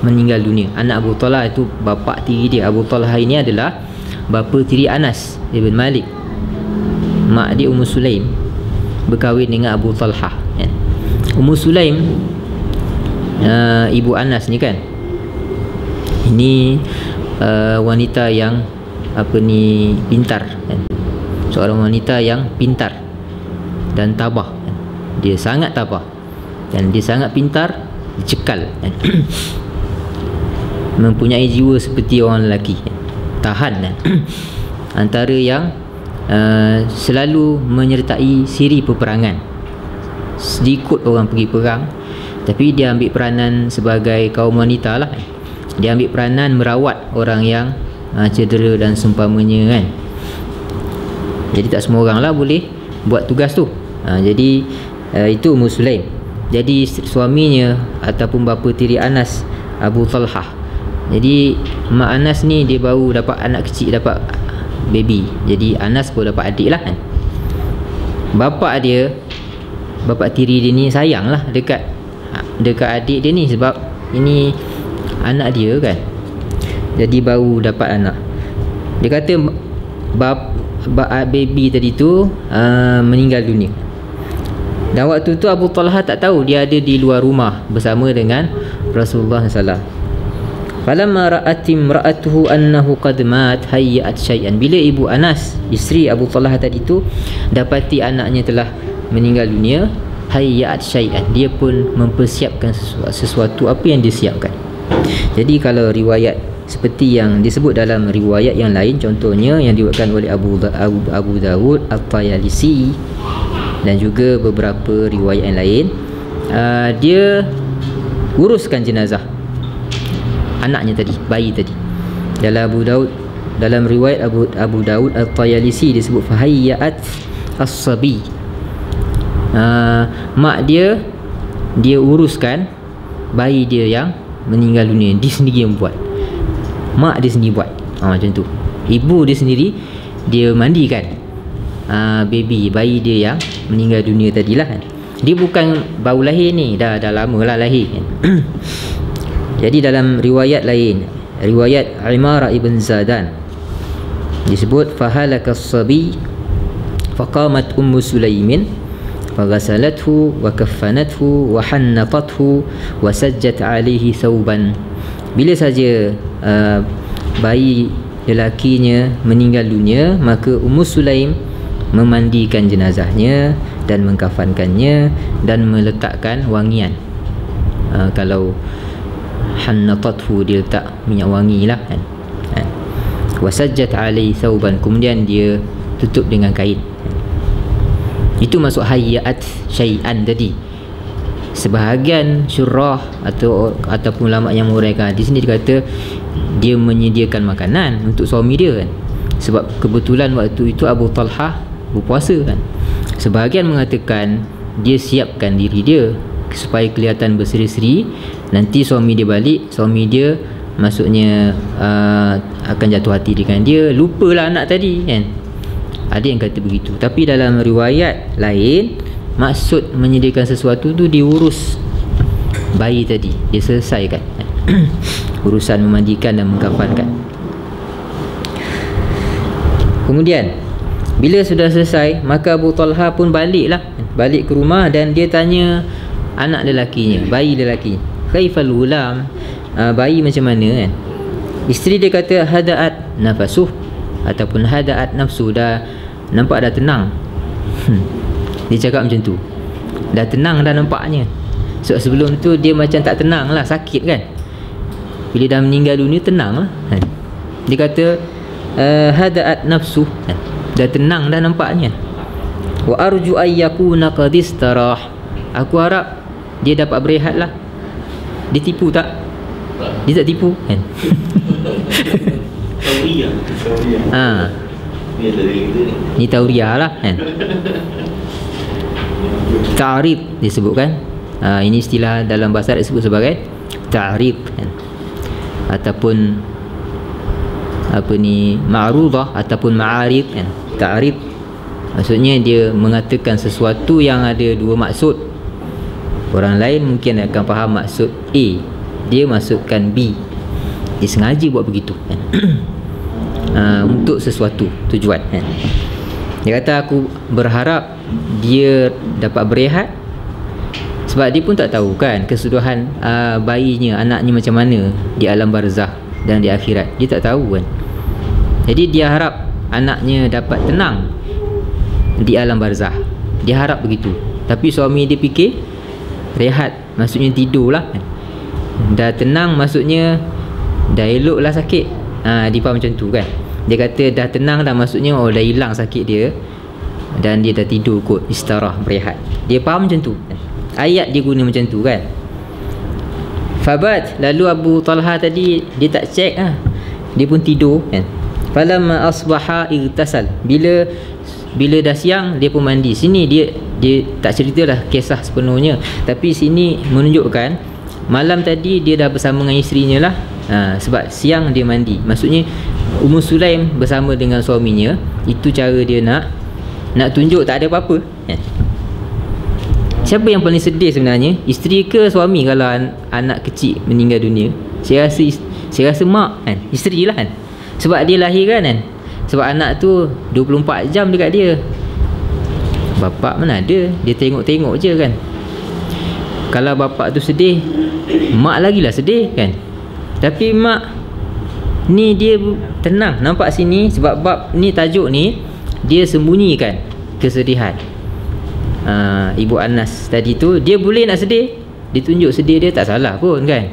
meninggal dunia. Anak Abu Talhah itu bapa tiri dia. Abu Talhah ini adalah bapa tiri Anas Ibn Malik. Mak dia Ummu Sulaim berkahwin dengan Abu Talhah kan? Ummu Sulaim ibu Anas ni kan, ini wanita yang pintar kan? Seorang wanita yang pintar dan tabah kan? Dia sangat tabah dan dia sangat pintar, dicekal kan? Mempunyai jiwa seperti orang lelaki kan? Tahan kan? Antara yang selalu menyertai siri peperangan. Sedikit orang pergi perang, tapi dia ambil peranan sebagai kaum wanita lah. Dia ambil peranan merawat orang yang cedera dan seumpamanya kan. Jadi tak semua orang lah boleh buat tugas tu. Jadi itu Ummu Sulaim. Jadi suaminya ataupun bapa tiri Anas Abu Talhah. Jadi mak Anas ni dia baru dapat anak kecil, dapat baby. Jadi Anas pun dapat adik lah kan. Bapa tiri dia ni sayang lah dekat adik dia ni, sebab ini anak dia kan. Jadi baru dapat anak. Dia kata baby tadi tu meninggal dunia. Dan waktu tu Abu Talhah tak tahu, dia ada di luar rumah bersama dengan Rasulullah SAW. Falamma ra'at imra'atuhu annahu qad mat hayyat syai'an. Bila ibu Anas, isteri Abu Talhah tadi tu, dapati anaknya telah meninggal dunia, hayyat syai'an, dia pun mempersiapkan sesuatu apa yang dia siapkan. Jadi kalau riwayat seperti yang disebut dalam riwayat yang lain, contohnya yang diriwayatkan oleh Abu Dawud At-Tayalisi dan juga beberapa riwayat yang lain. Dia uruskan jenazah anaknya tadi, bayi tadi. Dalam riwayat Abu Dawud At-Tayalisi disebut fahayyat as-sabi. Mak dia uruskan bayi dia yang meninggal dunia, dia sendiri yang buat. Mak dia sendiri buat, macam tu. Ibu dia sendiri dia mandikan bayi dia yang meninggal dunia tadilah kan. Dia bukan baru lahir ni, dah lama lah lahir kan. Jadi dalam riwayat lain, riwayat Imarah ibn Zadan, disebut fahalaka as-sabi faqamat ummu Sulaimin faghasalathu wa kaffanathu wa hannatathu wa sajjat alaihi thawban. Bila saja bayi lelakinya meninggal dunia, maka Ummu Sulaim memandikan jenazahnya dan mengkafankannya dan meletakkan wangian. Kalau hannatathu, dia letak minyak wangi lah kan. Wasajjat alaihi thawban, kemudian dia tutup dengan kain. Itu masuk hayyat syai'an tadi. Sebahagian syurah ataupun ulama yang menguraikan hadis ni, dia kata dia menyediakan makanan untuk suami dia kan. Sebab kebetulan waktu itu Abu Talhah berpuasa kan. Sebahagian mengatakan dia siapkan diri dia supaya kelihatan berseri-seri. Nanti suami dia balik, suami dia maksudnya akan jatuh hati dengan dia, lupalah anak tadi kan. Ada yang kata begitu. Tapi dalam riwayat lain, maksud menyediakan sesuatu tu diurus bayi tadi, dia selesaikan urusan memandikan dan mengkafankan. Kemudian bila sudah selesai, maka Abu Talha pun balik ke rumah dan dia tanya anak lelakinya, bayi lelaki, kaifal gulam, bayi macam mana kan. Isteri dia kata hada'at nafasuh, ataupun hada'at nafsu, dah nampak dah tenang. Dia cakap macam tu, dah tenang dah nampaknya. So sebelum tu dia macam tak tenang lah, sakit kan. Bila dah meninggal dunia tenang lah kan. Dia kata hada'at nafsu, kan? Dah tenang dah nampaknya. Wa arju ayyakuna qad istarah, aku harap dia dapat berehat lah. Dia tipu tak? Dia tak tipu kan. Ni tauriah lah kan. Ta'rid disebutkan. Ini istilah dalam bahasa Arab disebut sebagai ta'rid kan. Ataupun apa ni, ma'rudah ataupun ma'arid kan. Ta'rid maksudnya dia mengatakan sesuatu yang ada dua maksud. Orang lain mungkin akan faham maksud A, dia maksudkan B. Dia sengaja buat begitu kan. Untuk sesuatu tujuan kan. Dia kata aku berharap dia dapat berehat, sebab dia pun tak tahu kan kesudahan bayinya, anaknya macam mana di alam barzah dan di akhirat. Dia tak tahu kan. Jadi dia harap anaknya dapat tenang di alam barzah. Dia harap begitu. Tapi suami dia fikir rehat, maksudnya tidur lah kan. Dah tenang maksudnya dah elok lah sakit. Dia faham macam tu kan. Dia kata dah tenang dah, maksudnya dah hilang sakit dia dan dia dah tidur kot, istirah, berehat. Dia faham macam tu. Ayat dia guna macam tu kan. Fabat, lalu Abu Talha tadi dia tak cek dia pun tidur kan. Falamma asbaha igtasal, bila dah siang dia pun mandi. Sini dia tak ceritalah kisah sepenuhnya, tapi sini menunjukkan malam tadi dia dah bersama dengan isterinya lah. Sebab siang dia mandi, maksudnya Ummu Sulaim bersama dengan suaminya. Itu cara dia nak tunjuk tak ada apa-apa kan? Siapa yang paling sedih sebenarnya, isteri ke suami kalau anak kecil meninggal dunia? Saya rasa mak kan, isteri lah kan. Sebab dia lahirkan kan. Sebab anak tu 24 jam dekat dia. Bapak mana ada, dia tengok-tengok je kan. Kalau bapak tu sedih, mak lagilah sedih kan. Tapi mak ni dia tenang. Nampak sini, sebab bab ni, tajuk ni dia sembunyikan kesedihan. Ibu Anas tadi tu dia boleh nak sedih, dia tunjuk sedih dia, tak salah pun kan.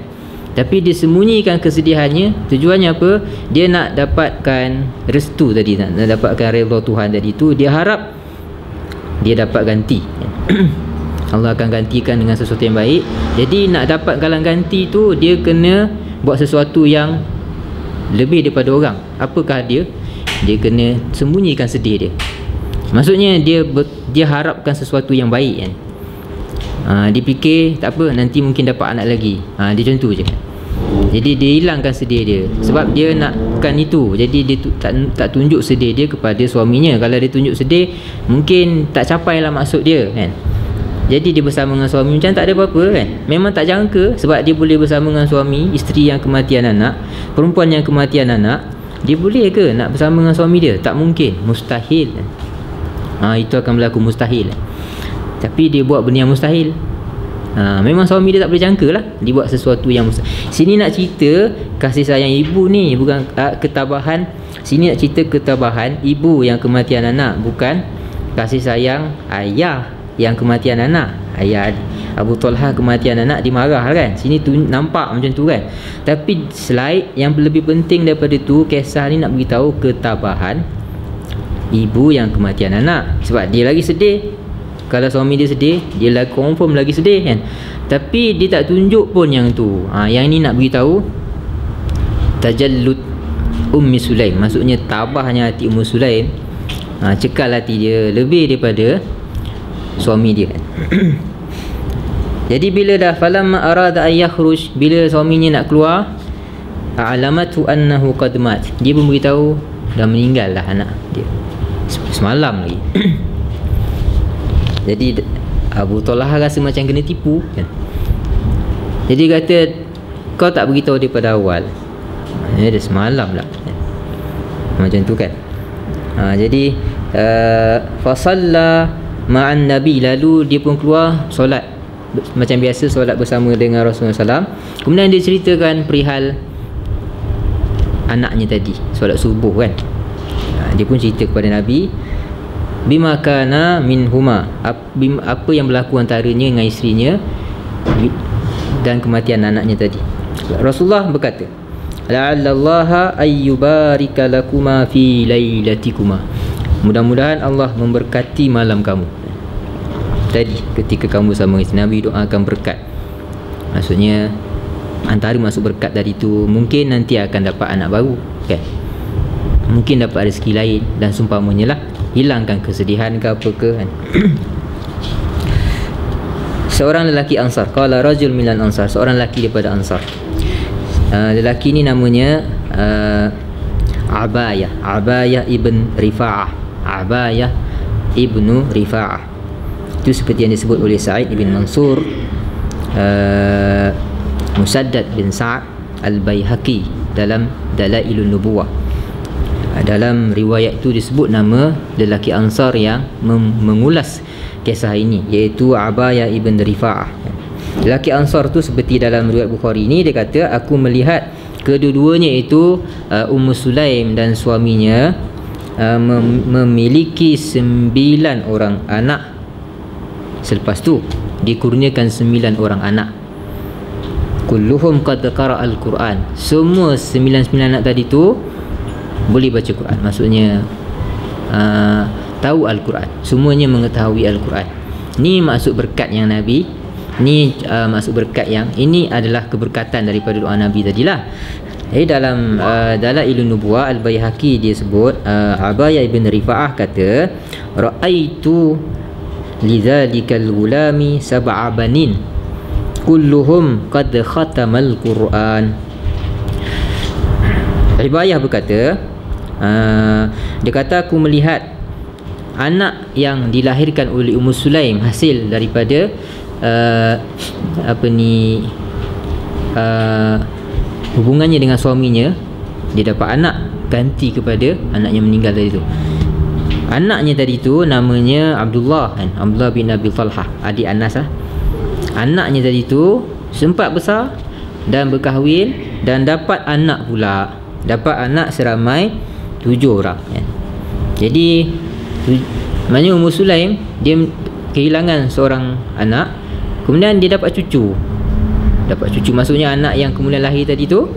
Tapi dia sembunyikan kesedihannya. Tujuannya apa? Dia nak dapatkan restu tadi, nak dapatkan redha Tuhan tadi tu. Dia harap dia dapat ganti. Allah akan gantikan dengan sesuatu yang baik. Jadi nak dapat galang ganti tu, dia kena buat sesuatu yang lebih daripada orang. Apakah dia? Dia kena sembunyikan sedih dia. Maksudnya dia harapkan sesuatu yang baik kan. Dia fikir tak apa, nanti mungkin dapat anak lagi. Dia macam tu je kan. Jadi dia hilangkan sedih dia. Sebab dia nakkan itu. Jadi dia tak tunjuk sedih dia kepada suaminya. Kalau dia tunjuk sedih, mungkin tak capailah maksud dia kan. Jadi dia bersama dengan suami macam tak ada apa-apa kan. Memang tak jangka. Sebab dia boleh bersama dengan suami, isteri yang kematian anak, perempuan yang kematian anak. Dia boleh ke nak bersama dengan suami dia? Tak mungkin. Mustahil kan. Itu akan berlaku mustahil. Tapi dia buat benda yang mustahil. Memang suami dia tak boleh jangka lah dia buat sesuatu yang mustahil. Sini nak cerita kasih sayang ibu ni, bukan ketabahan. Sini nak cerita ketabahan ibu yang kematian anak, bukan kasih sayang ayah yang kematian anak. Ayah Abu Talha kematian anak, dimarah kan. Sini tu nampak macam tu kan. Tapi slide yang lebih penting daripada tu, kisah ni nak beritahu ketabahan ibu yang kematian anak. Sebab dia lagi sedih. Kalau suami dia sedih, dia lagi confirm lagi sedih kan. Tapi dia tak tunjuk pun yang tu. Yang ini nak beritahu tajallud Ummi Sulaim. Maksudnya tabahnya hati Ummu Sulaim, cekal hati dia lebih daripada suami dia kan. Jadi bila dah falamma arada an yakhruj, bila suaminya nak keluar, a'lamatu annahu qad mat. Dia pun beritahu dah meninggal dah anak dia semalam lagi. Jadi Abu Talha rasa macam kena tipu kan. Jadi kata, kau tak beritahu daripada awal. Dia semalam lah kan. Macam tu kan. Jadi fasalla ma'an Nabi, lalu dia pun keluar solat macam biasa, solat bersama dengan Rasulullah SAW. Kemudian dia ceritakan perihal anaknya tadi, solat subuh kan. Dia pun cerita kepada Nabi bima kana minhuma, apa yang berlaku antaranya dengan isterinya dan kematian anaknya tadi. Rasulullah berkata, la'allallaha ayyubarika lakuma fi lailatikuma, mudah-mudahan Allah memberkati malam kamu tadi ketika kamu sama isteri. Nabi doakan berkat. Maksudnya antara masuk berkat dari tu, mungkin nanti akan dapat anak baru kan, mungkin dapat rezeki lain dan seumpamanya lah, hilangkan kesedihan ke apa ke kan. Seorang lelaki Ansar, qala rajul minal Ansar, seorang lelaki daripada Ansar. Lelaki ni namanya Abayah ibn Rifa'ah. Abayah ibnu Rifa'ah. Itu seperti yang disebut oleh Sa'id ibn Mansur, Musaddad bin Sa'ad Al-Baihaqi dalam Dalailun Nubuwah. Dalam riwayat itu disebut nama lelaki Ansar yang mengulas kisah ini, iaitu Abayah ibn Rifa'ah. Lelaki Ansar tu seperti dalam riwayat Bukhari ini, dia kata aku melihat kedua-duanya itu Ummu Sulaim dan suaminya memiliki 9 orang anak. Selepas tu dikurniakan 9 orang anak. Kulluhum qad qara'al Quran. Semua 9 anak tadi tu boleh baca Quran. Maksudnya tahu Al-Quran. Semuanya mengetahui Al-Quran. Ni maksud berkat yang Nabi. Ni maksud berkat yang ini adalah keberkatan daripada doa Nabi tadilah. Dalam Dalailun Nubuwah Al-Baihaqi dia sebut, Abayah ibn Rifa'ah kata, ra'aitu lidzalikal gulami sab'a banin kulluhum qad khatamal Quran. Abayah berkata, dia kata aku melihat anak yang dilahirkan oleh Ummu Sulaim hasil daripada hubungannya dengan suaminya. Dia dapat anak ganti kepada anak yang meninggal tadi tu. Anaknya tadi tu namanya Abdullah kan? Abdullah bin Abi Talha, adik Anas lah. Anaknya tadi tu sempat besar dan berkahwin dan dapat anak pula. Dapat anak seramai 7 orang kan? Jadi maknanya Ummu Sulaim dia kehilangan seorang anak, kemudian dia dapat cucu. dapat cucu. Maksudnya anak yang kemudian lahir tadi tu,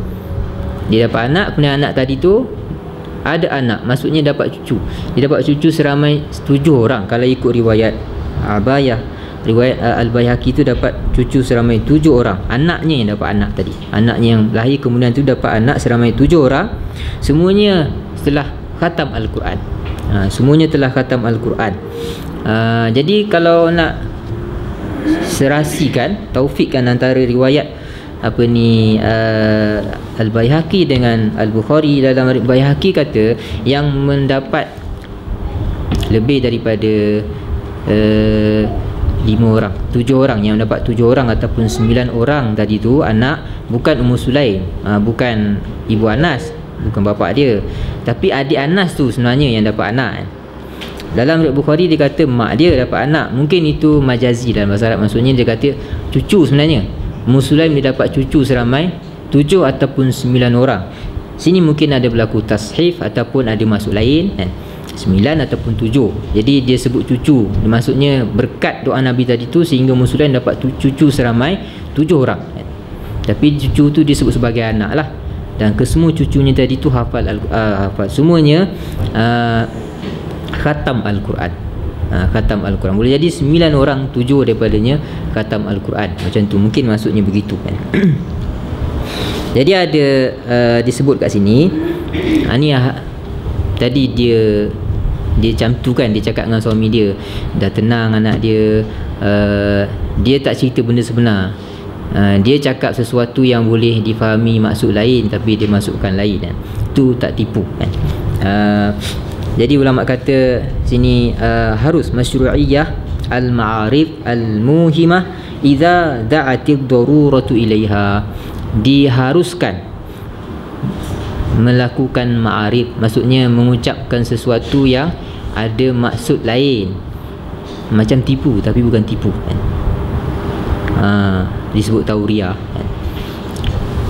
dia dapat anak, kemudian anak tadi tu ada anak, maksudnya dapat cucu. Dia dapat cucu seramai 7 orang kalau ikut riwayat Abayah. Riwayat Al-Baihaqi tu dapat cucu seramai 7 orang. Anaknya yang dapat anak tadi, anaknya yang lahir kemudian tu dapat anak seramai 7 orang. Semuanya setelah khatam Al-Quran. Semuanya telah khatam Al-Quran. Jadi kalau nak serasikan, taufikkan antara riwayat Al-Baihaqi dengan Al-Bukhari, dalam Baihaqi kata yang mendapat lebih daripada 5 orang, 7 orang, yang dapat 7 orang ataupun 9 orang tadi tu anak, bukan Ummu Sulaim, bukan ibu Anas, bukan bapa dia, tapi adik Anas tu sebenarnya yang dapat anak. Dalam riwayat Bukhari dia kata mak dia dapat anak. Mungkin itu majazi dalam bahasa Arab, maksudnya dia kata cucu sebenarnya. Ummu Sulaim dia dapat cucu seramai 7 ataupun 9 orang. Sini mungkin ada berlaku tashif ataupun ada maksud lain, 9 ataupun 7. Jadi dia sebut cucu, maksudnya berkat doa Nabi tadi tu sehingga Ummu Sulaim dapat cucu seramai 7 orang. Tapi cucu tu disebut sebagai anak lah. Dan kesemua cucunya tadi tu hafal semuanya khatam Al-Quran. Khatam Al-Quran. Boleh jadi 9 orang, 7 daripadanya khatam Al-Quran. Macam tu mungkin maksudnya begitu kan. Jadi ada disebut kat sini, ni tadi dia macam tu kan, dia cakap dengan suami dia, dah tenang anak dia, dia tak cerita benda sebenar. Dia cakap sesuatu yang boleh difahami maksud lain tapi dia masukkan lain kan. Tu tak tipu kan. Jadi ulama kata sini harus masyru'iyah al-ma'arif al-muhimah idza da'atid daruratu ilaiha. Diharuskan melakukan ma'arif, maksudnya mengucapkan sesuatu yang ada maksud lain, macam tipu tapi bukan tipu kan. Disebut tauriah kan.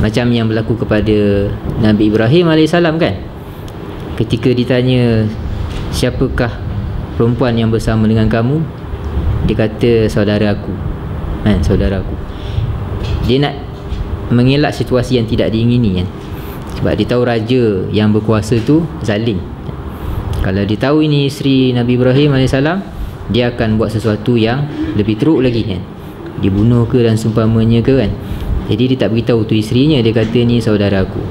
Macam yang berlaku kepada Nabi Ibrahim AS kan, ketika ditanya siapakah perempuan yang bersama dengan kamu, dia kata saudara aku kan, saudara aku. Dia nak mengelak situasi yang tidak diingini kan, sebab dia tahu raja yang berkuasa tu zalim. Kalau dia tahu ini isteri Nabi Ibrahim AS, dia akan buat sesuatu yang lebih teruk lagi kan, dibunuh ke dan seumpamanya ke kan. Jadi dia tak beritahu tu isterinya, dia kata ni saudara aku.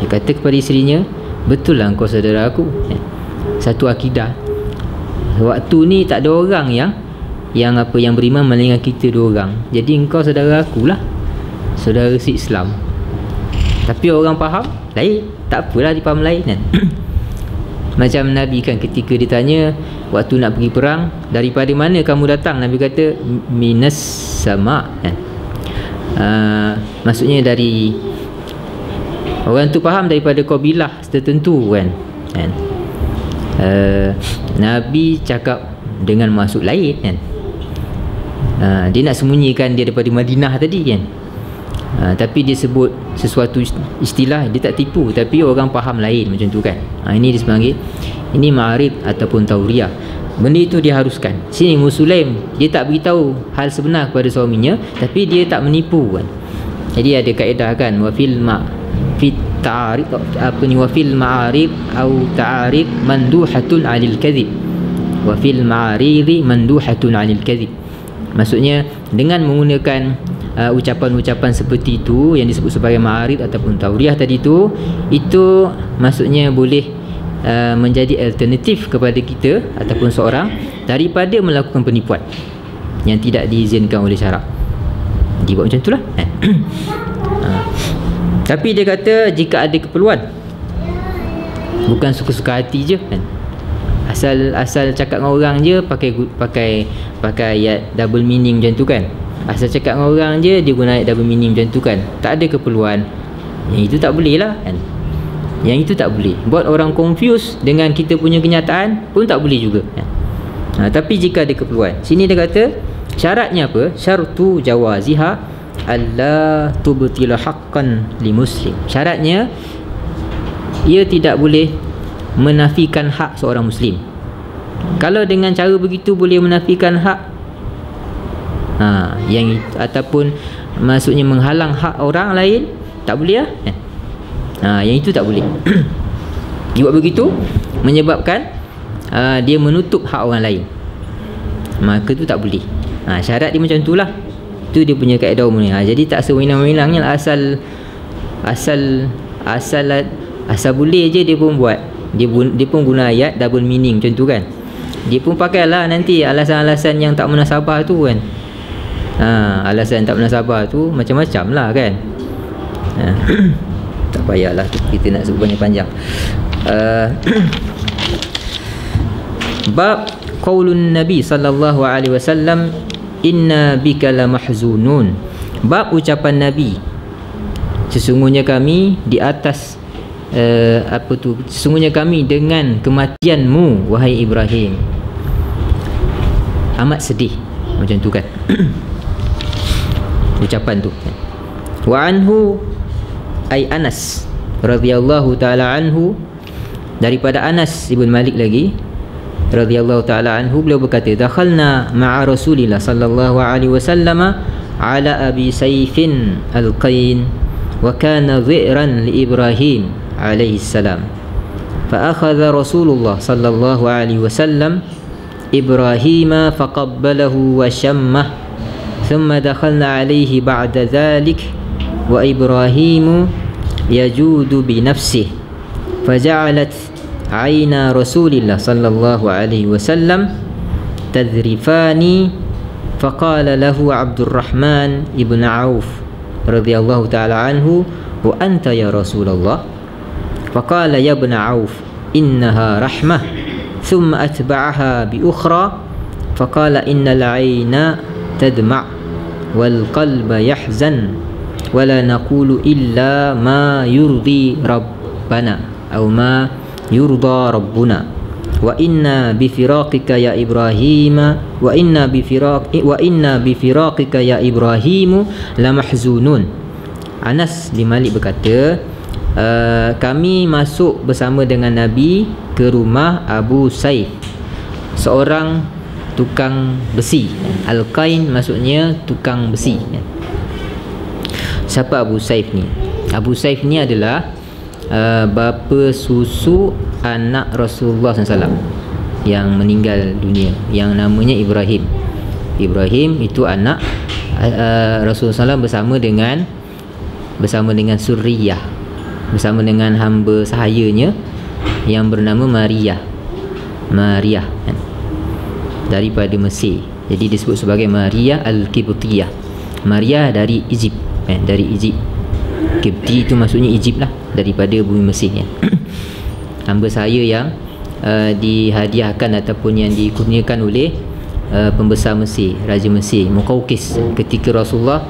Dia kata kepada isterinya, betul lah kau saudara aku. Satu akidah. Waktu ni tak ada orang yang beriman melainkan kita 2 orang. Jadi engkau saudara aku lah, saudara si Islam. Tapi orang faham lain, tak apalah dipaham lain kan. Macam Nabi kan, ketika ditanya waktu nak pergi perang, daripada mana kamu datang, Nabi kata minas sama kan. Maksudnya dari orang tu faham daripada kabilah tertentu kan. Nabi cakap dengan maksud lain kan. Dia nak sembunyikan dia daripada Madinah tadi kan. Tapi dia sebut sesuatu istilah, dia tak tipu tapi orang faham lain macam tu kan. Ini dipanggil, ini ma'arif ataupun tauriah. Benda itu diharuskan. Sini Ummu Sulaim dia tak beritahu hal sebenar kepada suaminya, tapi dia tak menipu kan. Jadi ada kaedah kan, wa fil ta'arif wa fil ma'arif au ta'arif manduhatun 'anil kadhib. Wa fil ma'aridi manduhatun 'anil kadhib. Maksudnya dengan menggunakan ucapan-ucapan seperti itu yang disebut sebagai ma'arif ataupun tauriah tadi tu, itu maksudnya boleh menjadi alternatif kepada kita ataupun seorang daripada melakukan penipuan yang tidak diizinkan oleh syarak. Dibuat macam itulah. Tapi dia kata jika ada keperluan, bukan suka-suka hati je kan. Asal cakap dengan orang je pakai ayat double meaning macam tu kan. Asal cakap dengan orang je dia guna ayat double meaning macam tu kan. Tak ada keperluan, yang itu tak boleh lah kan. Yang itu tak boleh. Buat orang confuse dengan kita punya kenyataan pun tak boleh juga kan? Tapi jika ada keperluan, sini dia kata syaratnya apa? Syartu jawaziha alla tubtila haqqan li muslim. Syaratnya ia tidak boleh menafikan hak seorang muslim. Kalau dengan cara begitu boleh menafikan hak, yang ataupun maksudnya menghalang hak orang lain, tak boleh lah kan? Yang itu tak boleh. Dia buat begitu menyebabkan dia menutup hak orang lain, maka tu tak boleh. Syarat dia macam itulah. Itu dia punya kaedah umum ni. Jadi tak sewenang-wenangnya lah, asal boleh je dia pun buat. Dia pun guna ayat double meaning macam tu kan. Dia pun pakailah nanti alasan-alasan yang tak munasabah tu kan. Alasan tak munasabah tu macam-macam lah kan. Tak payahlah kita nak sebut panjang-panjang. Bab qaulun Nabi sallallahu alaihi wasallam, inna bika la mahzunun. Bab ucapan Nabi, sesungguhnya kami di atas sesungguhnya kami dengan kematianmu wahai Ibrahim amat sedih, macam tu kan. Ucapan tu. Wa anhu ay Anas radhiyallahu taala anhu, daripada Anas ibn Malik lagi radhiyallahu taala anhu, beliau berkata, dakhalna ma'a Rasulillah sallallahu alaihi wasallam ala Abi Saifin al-Qain wa kana dhi'ran li Ibrahim alaihi salam, fa akhadha Rasulullah sallallahu alaihi wasallam Ibrahim faqabbalahu wa shammah, thumma dakhalna alaihi ba'da dhalik wa Ibrahim yajudu bi nafsihi, faja'alat aina Rasulillah sallallahu alaihi wasallam tadrifani, faqala lahu Abdurrahman ibn Auf radhiyallahu ta'ala anhu, wa anta ya Rasulullah? Faqala ya ibn Auf innaha rahmah, thumma atba'aha bi ukhra, faqala innal aina tadma' wal qalba yahzan wa la naqulu illa ma yurdi rabbana aw ma yurda rabbuna, wa inna bi firaqika ya Ibrahim wa inna bi firaqika ya Ibrahim la mahzunun. Anas bin Malik berkata, kami masuk bersama dengan Nabi ke rumah Abu Saif, seorang tukang besi. Al-Qain maksudnya tukang besi. Siapa Abu Saif ni? Abu Saif ni adalah bapa susu anak Rasulullah SAW yang meninggal dunia, yang namanya Ibrahim. Ibrahim itu anak Rasulullah SAW bersama dengan Suriyah, bersama dengan hamba sahayanya yang bernama Maria kan? Daripada Mesir. Jadi disebut sebagai Maria Al-Qibtiyah. Maria dari Egypt kan? Dari Egypt. Qibti itu maksudnya Egypt lah, daripada bumi Mesir kan? Hamba sahaya yang dihadiahkan ataupun yang dikurniakan oleh pembesar Mesir, Raja Mesir Muqawqis, ketika Rasulullah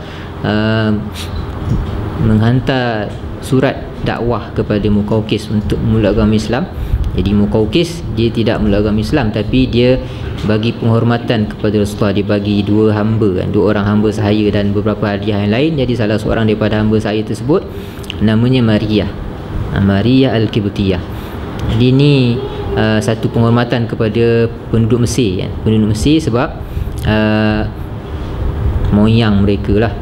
menghantar surat dakwah kepada Muqawqis untuk memulak agama Islam. Jadi Muqawqis dia tidak memulak agama Islam, tapi dia bagi penghormatan kepada Rasulullah. Dia bagi dua orang hamba sahaya dan beberapa hadiah yang lain. Jadi salah seorang daripada hamba sahaya tersebut namanya Maria Al-Qibtiyah. Jadi ini satu penghormatan kepada penduduk Mesir kan? Penduduk Mesir sebab moyang mereka lah,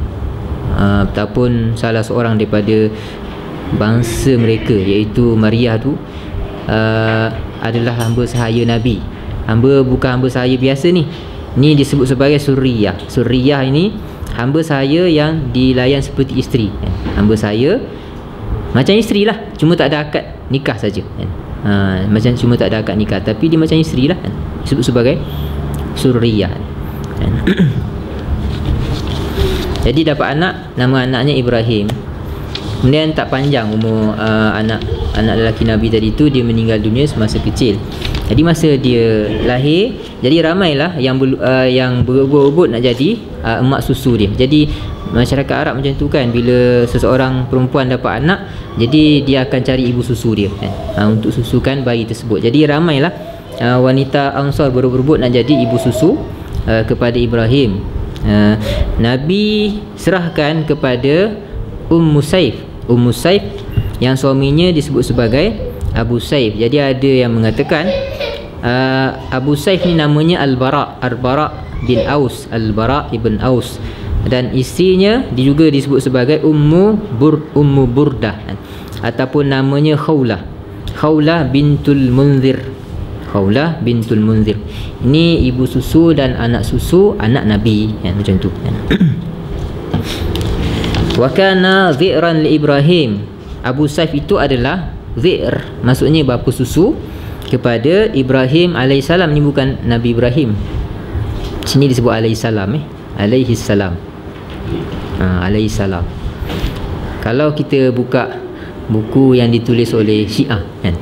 ataupun salah seorang daripada bangsa mereka, iaitu Maria tu adalah hamba sahaya Nabi. Bukan hamba sahaya biasa ni. Ni disebut sebagai Suriyah. Suriyah ini hamba sahaya yang dilayan seperti isteri kan? Hamba sahaya macam isteri lah, cuma tak ada akad nikah saja kan? Cuma tak ada akad nikah, tapi dia macam isteri lah kan? Disebut sebagai Suriyah kan? Jadi dapat anak, nama anaknya Ibrahim. Kemudian tak panjang umur anak lelaki Nabi tadi tu, dia meninggal dunia semasa kecil. Jadi masa dia lahir, jadi ramailah yang berebut-ebut nak jadi emak susu dia. Jadi masyarakat Arab macam tu kan, bila seseorang perempuan dapat anak, jadi dia akan cari ibu susu dia kan? Untuk susukan bayi tersebut. Jadi ramailah wanita Ansar berebut-ebut nak jadi ibu susu kepada Ibrahim. Nabi serahkan kepada Ummu Saif yang suaminya disebut sebagai Abu Saif. Jadi ada yang mengatakan Abu Saif ni namanya Al-Bara bin Aus, Al-Bara ibn Aus. dan isterinya dia juga disebut sebagai Ummu Burdah, ataupun namanya Khawlah bintul Munzir. Khawlah bintul Munzir ini ibu susu dan anak susu anak Nabi, macam tu. Wa kana dhi'ran li Ibrahim. Abu Saif itu adalah dhi'r, maksudnya bapa susu kepada Ibrahim alaihissalam. Ini bukan Nabi Ibrahim, sini disebut alaihissalam, alaihissalam, alaihissalam. Kalau kita buka buku yang ditulis oleh Syiah kan,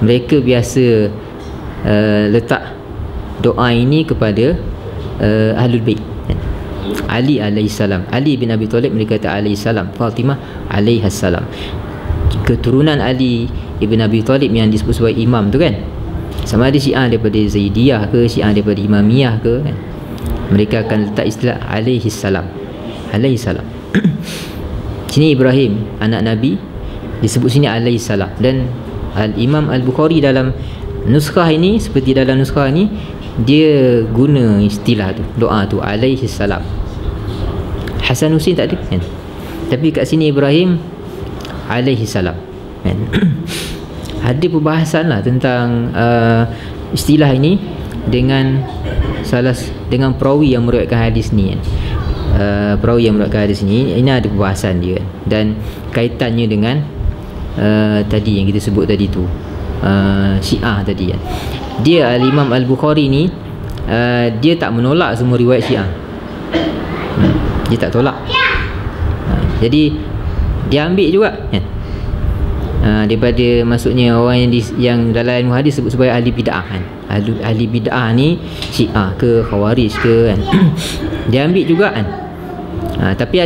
mereka biasa letak doa ini kepada Ahlul Bait kan? Ali alaihissalam, Ali bin Abi Talib mereka kata alaihissalam, Fatimah alaihassalam. Keturunan Ali ibn Abi Talib yang disebut sebagai imam tu kan, sama ada Syiah daripada Zaidiyah ke, Syiah daripada Imamiyah ke kan, mereka akan letak istilah alaihissalam, alaihissalam. Sini Ibrahim anak Nabi disebut sini alaihissalam. Dan Imam Al-Bukhari dalam nuskhah ini, seperti dalam nuskhah ni, dia guna istilah tu, doa tu alaihissalam. Hasan Husin tak ada kan, tapi kat sini Ibrahim alaihissalam kan. Ada perbahasan lah tentang istilah ini dengan dengan perawi yang meriwayatkan hadis ni kan. Perawi yang meriwayatkan hadis ni, ini ada perbahasan dia kan. Dan kaitannya dengan tadi yang kita sebut tadi tu, Syiah tadi kan. Dia Al-Imam Al-Bukhari ni dia tak menolak semua riwayat Syiah, dia tak tolak. Jadi dia ambil juga kan, daripada maksudnya orang yang dalam ilmu hadis sebut sebagai ahli bid'ah kan. Ahli bid'ah ni Syiah ke Khawarij ke kan, dia ambil juga kan. Tapi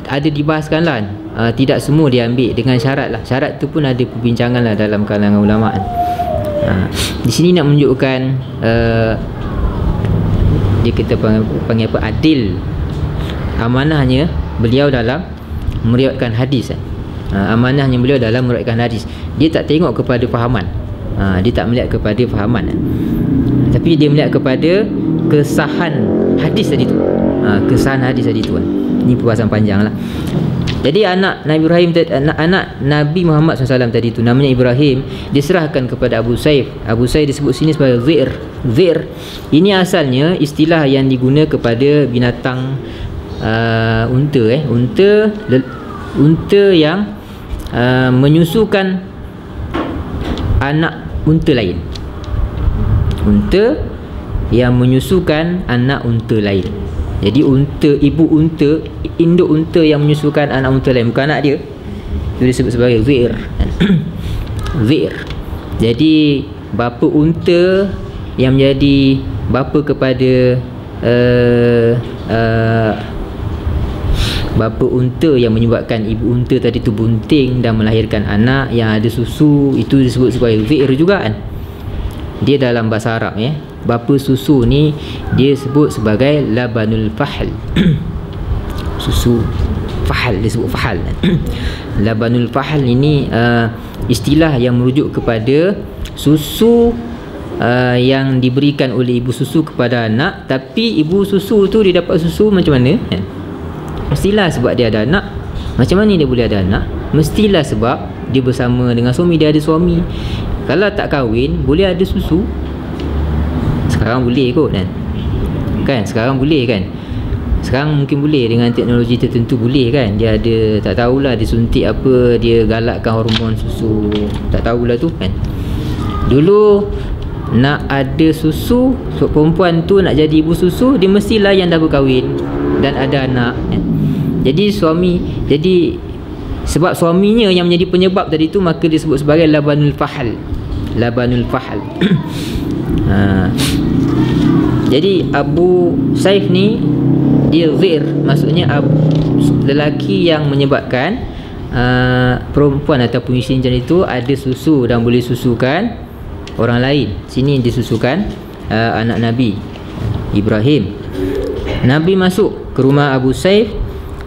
ada dibahaskan lah, tidak semua dia ambil dengan syarat lah. Syarat tu pun ada perbincangan lah dalam kalangan ulama kan. Di sini nak menunjukkan dia kita panggil apa, adil amanahnya beliau dalam meriwayatkan hadis kan. Amanahnya beliau dalam meriwayatkan hadis, dia tak tengok kepada fahaman, dia tak melihat kepada fahaman kan, tapi dia melihat kepada kesahan hadis tadi tu, kesahan hadis tadi tu kan. Ini perbahasan panjang lah. Jadi anak Nabi Ibrahim, anak Nabi Muhammad SAW tadi tu namanya Ibrahim, diserahkan kepada Abu Saif. Abu Saif disebut sini sebagai Dhi'r. Dhi'r ini asalnya istilah yang diguna kepada binatang unta unta yang menyusukan anak unta lain. Unta yang menyusukan anak unta lain. Jadi ibu unta, induk unta yang menyusukan anak unta lain, bukan anak dia, itu disebut sebagai Dhi'r. Dhi'r. Jadi bapa unta yang menjadi bapa kepada bapa unta yang menyebabkan ibu unta tadi tu bunting dan melahirkan anak yang ada susu, itu disebut sebagai Dhi'r juga kan. Dia dalam bahasa Arab ya, bapa susu ni dia sebut sebagai labanul fahl. Susu fahl, disebut fahl. Labanul fahl ini istilah yang merujuk kepada susu yang diberikan oleh ibu susu kepada anak, tapi ibu susu tu dia dapat susu macam mana kan? Mestilah sebab dia ada anak. Macam mana dia boleh ada anak? Mestilah sebab dia bersama dengan suami, dia ada suami. Kalau tak kahwin boleh ada susu. Sekarang boleh kot kan, sekarang boleh kan, sekarang mungkin boleh dengan teknologi tertentu boleh kan. Dia ada, tak tahulah dia suntik apa, dia galakkan hormon susu, tak tahulah tu kan. Dulu nak ada susu, so perempuan tu nak jadi ibu susu, dia mestilah yang dah berkahwin dan ada anak kan. Jadi sebab suaminya yang menjadi penyebab tadi tu, maka disebut sebagai labanul fahl. Labanul fahl. Jadi Abu Saif ni dia Dhi'r, maksudnya lelaki yang menyebabkan perempuan ataupun isteri macam itu ada susu dan boleh susukan orang lain. Sini disusukan anak Nabi Ibrahim. Nabi masuk ke rumah Abu Saif,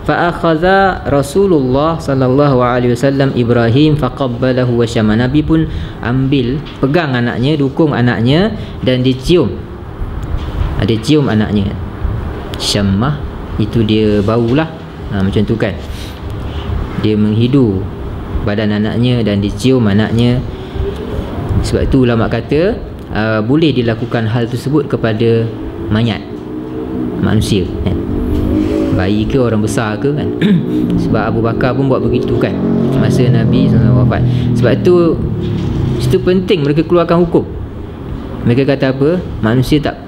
fa akhadha Rasulullah sallallahu alaihi wasallam Ibrahim faqabbalahu wa syama. Nabi pun ambil, pegang anaknya, dukung anaknya dan dicium. Ada cium anaknya. Syammah itu dia bau lah, macam tu kan. Dia menghidu badan anaknya dan dicium anaknya. Sebab itu ulama kata boleh dilakukan hal tersebut kepada mayat manusia kan? Bayi ke orang besar ke kan. Sebab Abu Bakar pun buat begitu kan masa Nabi SAW wafat. Sebab itu penting mereka keluarkan hukum. Mereka kata apa? Manusia tak,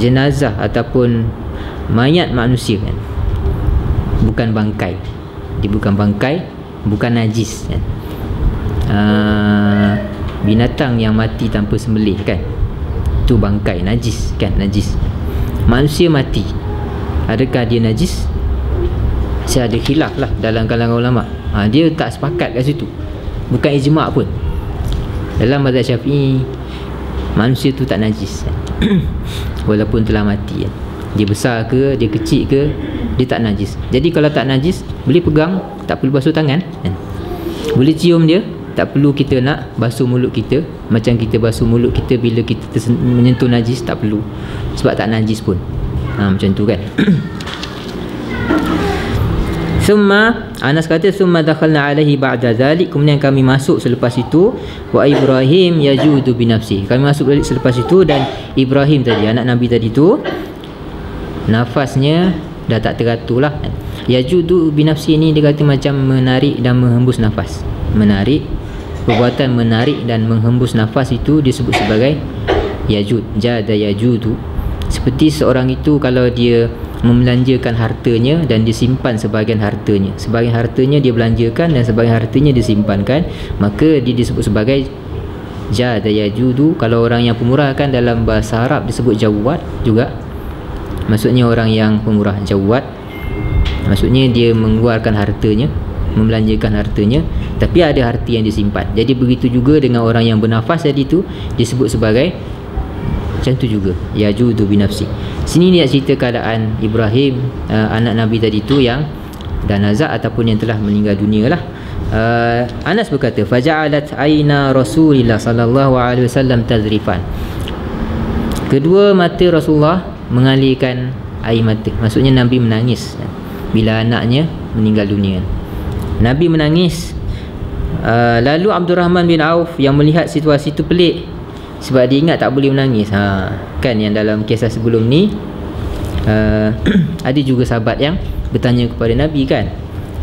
jenazah ataupun mayat manusia kan, bukan bangkai. Dia bukan bangkai, bukan najis kan. Binatang yang mati tanpa sembelih kan, itu bangkai, najis kan, najis. Manusia mati, adakah dia najis? Saya ada khilaf lah dalam kalangan ulama. Dia tak sepakat kat situ, bukan ijma' pun. Dalam mazhab Syafi'i, manusia tu tak najis kan? Walaupun telah mati kan? Dia besar ke, dia kecil ke, dia tak najis. Jadi kalau tak najis, boleh pegang, tak perlu basuh tangan kan? Boleh cium dia, tak perlu kita nak basuh mulut kita. Macam kita basuh mulut kita bila kita menyentuh najis, tak perlu, sebab tak najis pun. Macam tu kan. Summa, Anas kata, summa dakhalna alaihi ba'da zalik, kemudian kami masuk selepas itu. Wa Ibrahim yajudu binafsi, kami masuk balik selepas itu. Dan Ibrahim tadi, anak Nabi tadi tu, nafasnya dah tak teratur lah. Yajudu binafsi ini dia kata macam menarik dan menghembus nafas. Menarik, perbuatan menarik dan menghembus nafas itu disebut sebagai yajud. Jada yajudu. Seperti seorang itu kalau dia membelanjakan hartanya dan disimpan sebahagian hartanya, sebahagian hartanya dia belanjakan dan sebahagian hartanya disimpankan, maka dia disebut sebagai jada yajudu. Kalau orang yang pemurah kan dalam bahasa Arab disebut jawad juga. Maksudnya orang yang pemurah, jawad, maksudnya dia mengeluarkan hartanya, membelanjakan hartanya, tapi ada harta yang disimpan. Jadi begitu juga dengan orang yang bernafas tadi tu, disebut sebagai macam tu juga, yajudu binafsi. Sini dia cerita keadaan Ibrahim, anak Nabi tadi tu yang dah nazak ataupun yang telah meninggal dunia lah. Anas berkata, faja'alat aina Rasulillah sallallahu alaihi wasallam tazrifan, kedua mata Rasulullah mengalirkan air mata. Maksudnya Nabi menangis bila anaknya meninggal dunia. Nabi menangis. Lalu Abdul Rahman bin Auf yang melihat situasi itu pelik, sebab dia ingat tak boleh menangis. Kan yang dalam kisah sebelum ni ada juga sahabat yang bertanya kepada Nabi kan.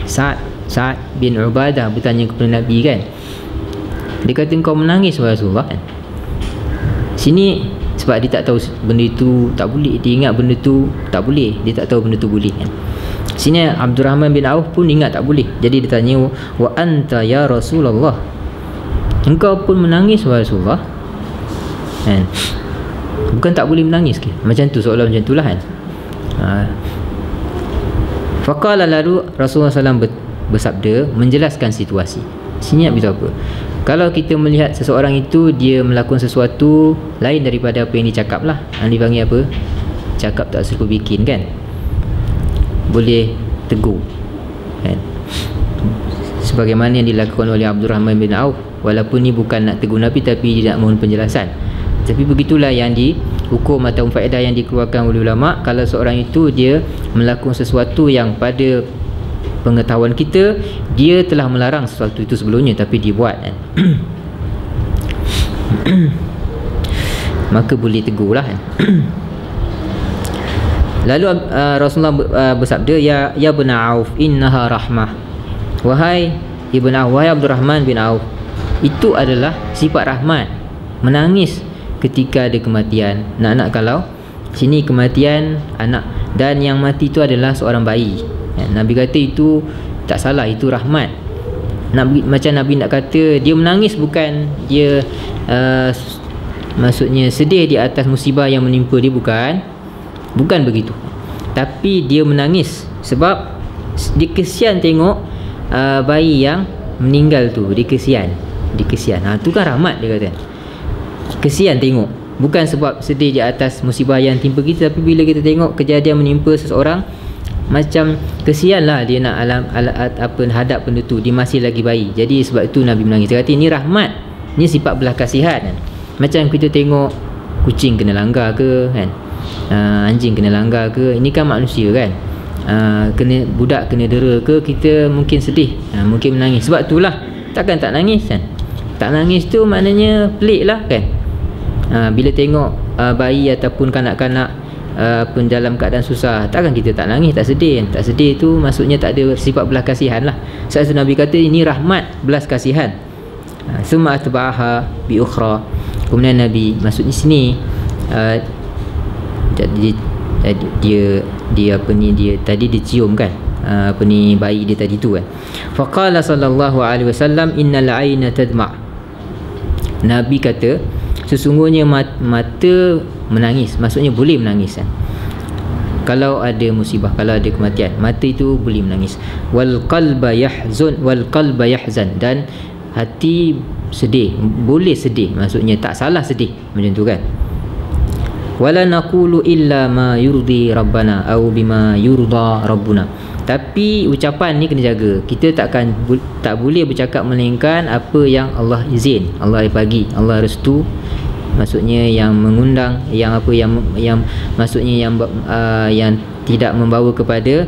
Sa'ad bin Ubadah bertanya kepada Nabi kan. Dia kata, engkau menangis wahai Rasulullah kan? Sini sebab dia tak tahu benda itu tak boleh. Dia ingat benda tu tak boleh, dia tak tahu benda tu boleh kan. Sini Abdul Rahman bin Auf pun ingat tak boleh. Jadi dia tanya, wa anta ya Rasulullah, engkau pun menangis wahai Rasulullah kan? Bukan tak boleh menangis ke? Macam tu, seolah macam tu lah kan. Faqala, lalu Rasulullah SAW bersabda menjelaskan situasi. Sini nak beritahu apa? Kalau kita melihat seseorang itu dia melakukan sesuatu lain daripada apa yang dicakap lah, dipanggil apa? Cakap tak suka bikin kan? Boleh tegur kan? Sebagaimana yang dilakukan oleh Abdul Rahman bin Auf. Walaupun ni bukan nak tegur Nabi, tapi dia nak mohon penjelasan. Tapi begitulah yang dihukum atau faedah yang dikeluarkan oleh ulama. Kalau seorang itu dia melakukan sesuatu yang pada pengetahuan kita dia telah melarang sesuatu itu sebelumnya, tapi dia buat kan? Maka boleh tegur lah kan? Lalu Rasulullah bersabda, ya ibn Auf, innaha rahmah, wahai ibn Auf, wahai Abdul Rahman bin Auf, itu adalah sifat rahmat. Menangis ketika ada kematian. Nak kalau sini kematian anak, dan yang mati itu adalah seorang bayi. Nabi kata itu tak salah, itu rahmat. Macam Nabi nak kata dia menangis bukan dia maksudnya sedih di atas musibah yang menimpa dia, bukan begitu. Tapi dia menangis sebab dia kesian tengok bayi yang meninggal tu. Dia kesian. Tu kan rahmat, dia kata. Kesian tengok, bukan sebab sedih di atas musibah yang timpa kita, tapi bila kita tengok kejadian menimpa seseorang, macam kesian lah dia nak hadap benda tu, dia masih lagi bayi. Jadi sebab itu Nabi menangis. Dia kata ini rahmat, ini sifat belas kasihan kan? Macam kita tengok kucing kena langgar ke kan, anjing kena langgar ke, ini kan manusia kan. Budak kena dera ke, kita mungkin sedih, mungkin menangis. Sebab itulah takkan tak nangis kan. Tak nangis tu maknanya pelik lah kan. Bila tengok bayi ataupun kanak-kanak pun dalam keadaan susah, takkan kita tak nangis, tak sedih kan? Tak sedih tu maksudnya tak ada sifat belas kasihan lah. Sebab Nabi kata ini rahmat, belas kasihan. Summa atba'aha bi ukhra. Kemudian Nabi, maksudnya sini dia apa ni, dia tadi dicium kan, apa ni, bayi dia tadi tu kan. Faqala sallallahu alaihi wasallam innal aina tadma'. Nabi kata sesungguhnya mata menangis, maksudnya boleh menangis kan. Kalau ada musibah, kalau ada kematian, mata itu boleh menangis. Wal qalba yahzan, dan hati sedih, boleh sedih, maksudnya tak salah sedih macam tu kan. Wala naqulu illa ma yurdi rabbana au bima yurda rabbuna. Tapi ucapan ni kena jaga. Kita tak boleh bercakap melainkan apa yang Allah izin, Allah bagi, Allah restu, maksudnya yang mengundang, yang apa, yang maksudnya yang tidak membawa kepada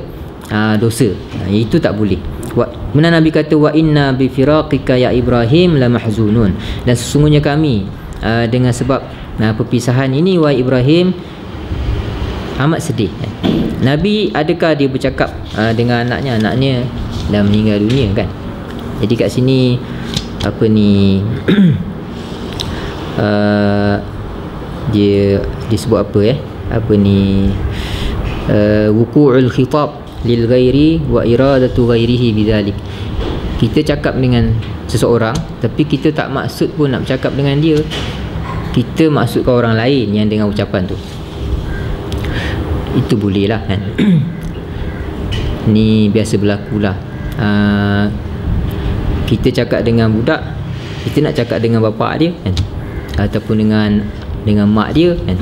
dosa. Itu tak boleh. Kemudian Nabi kata wa inna bi firaqika ya Ibrahim la mahzunun. Dan sesungguhnya kami dengan sebab perpisahan ini wahai Ibrahim amat sedih. Nabi adakah dia bercakap dengan anaknya dah meninggal dunia kan. Jadi kat sini apa ni dia sebut apa apa ni, wuqu'ul khitab lil ghairi wa iradatu ghairihi bidzalik. Kita cakap dengan seseorang tapi kita tak maksud pun nak bercakap dengan dia, kita maksudkan orang lain yang dengan ucapan tu, itu boleh lah kan. Ni biasa berlaku lah. Kita cakap dengan budak, kita nak cakap dengan bapak dia kan, ataupun dengan mak dia kan,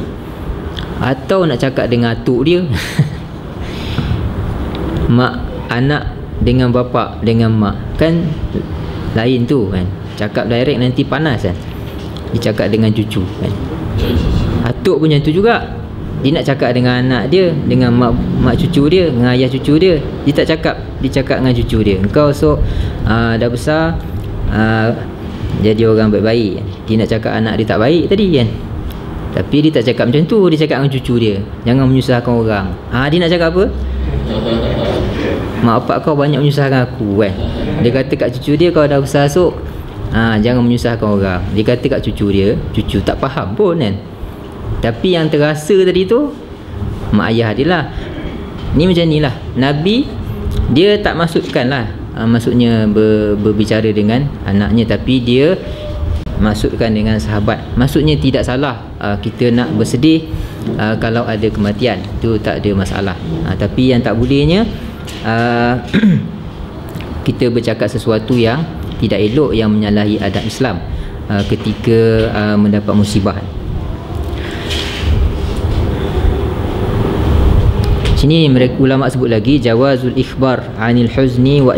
atau nak cakap dengan atuk dia. Mak anak dengan bapak dengan mak kan lain tu kan. Cakap direct nanti panas kan. Dia cakap dengan cucu kan. Atuk pun macam tu juga. Dia nak cakap dengan anak dia, dengan mak cucu dia, dengan ayah cucu dia, dia tak cakap, dia cakap dengan cucu dia. Engkau esok dah besar, jadi orang baik-baik. Dia nak cakap anak dia tak baik tadi kan, tapi dia tak cakap macam tu, dia cakap dengan cucu dia, jangan menyusahkan orang. Dia nak cakap apa? Mak bapak kau banyak menyusahkan aku kan. Dia kata kat cucu dia, kau dah besar esok, jangan menyusahkan orang. Dia kata kat cucu dia, cucu tak faham pun kan, tapi yang terasa tadi tu mak ayah dia lah. Ni macam ni lah. Nabi dia tak maksudkan lah, maksudnya berbicara dengan anaknya, tapi dia maksudkan dengan sahabat. Maksudnya tidak salah kita nak bersedih kalau ada kematian, tu tak ada masalah. Tapi yang tak bolehnya kita bercakap sesuatu yang tidak elok, yang menyalahi adab Islam ketika mendapat musibah. Sini mereka ulama sebut lagi jawazul ikhbar anil huzni wa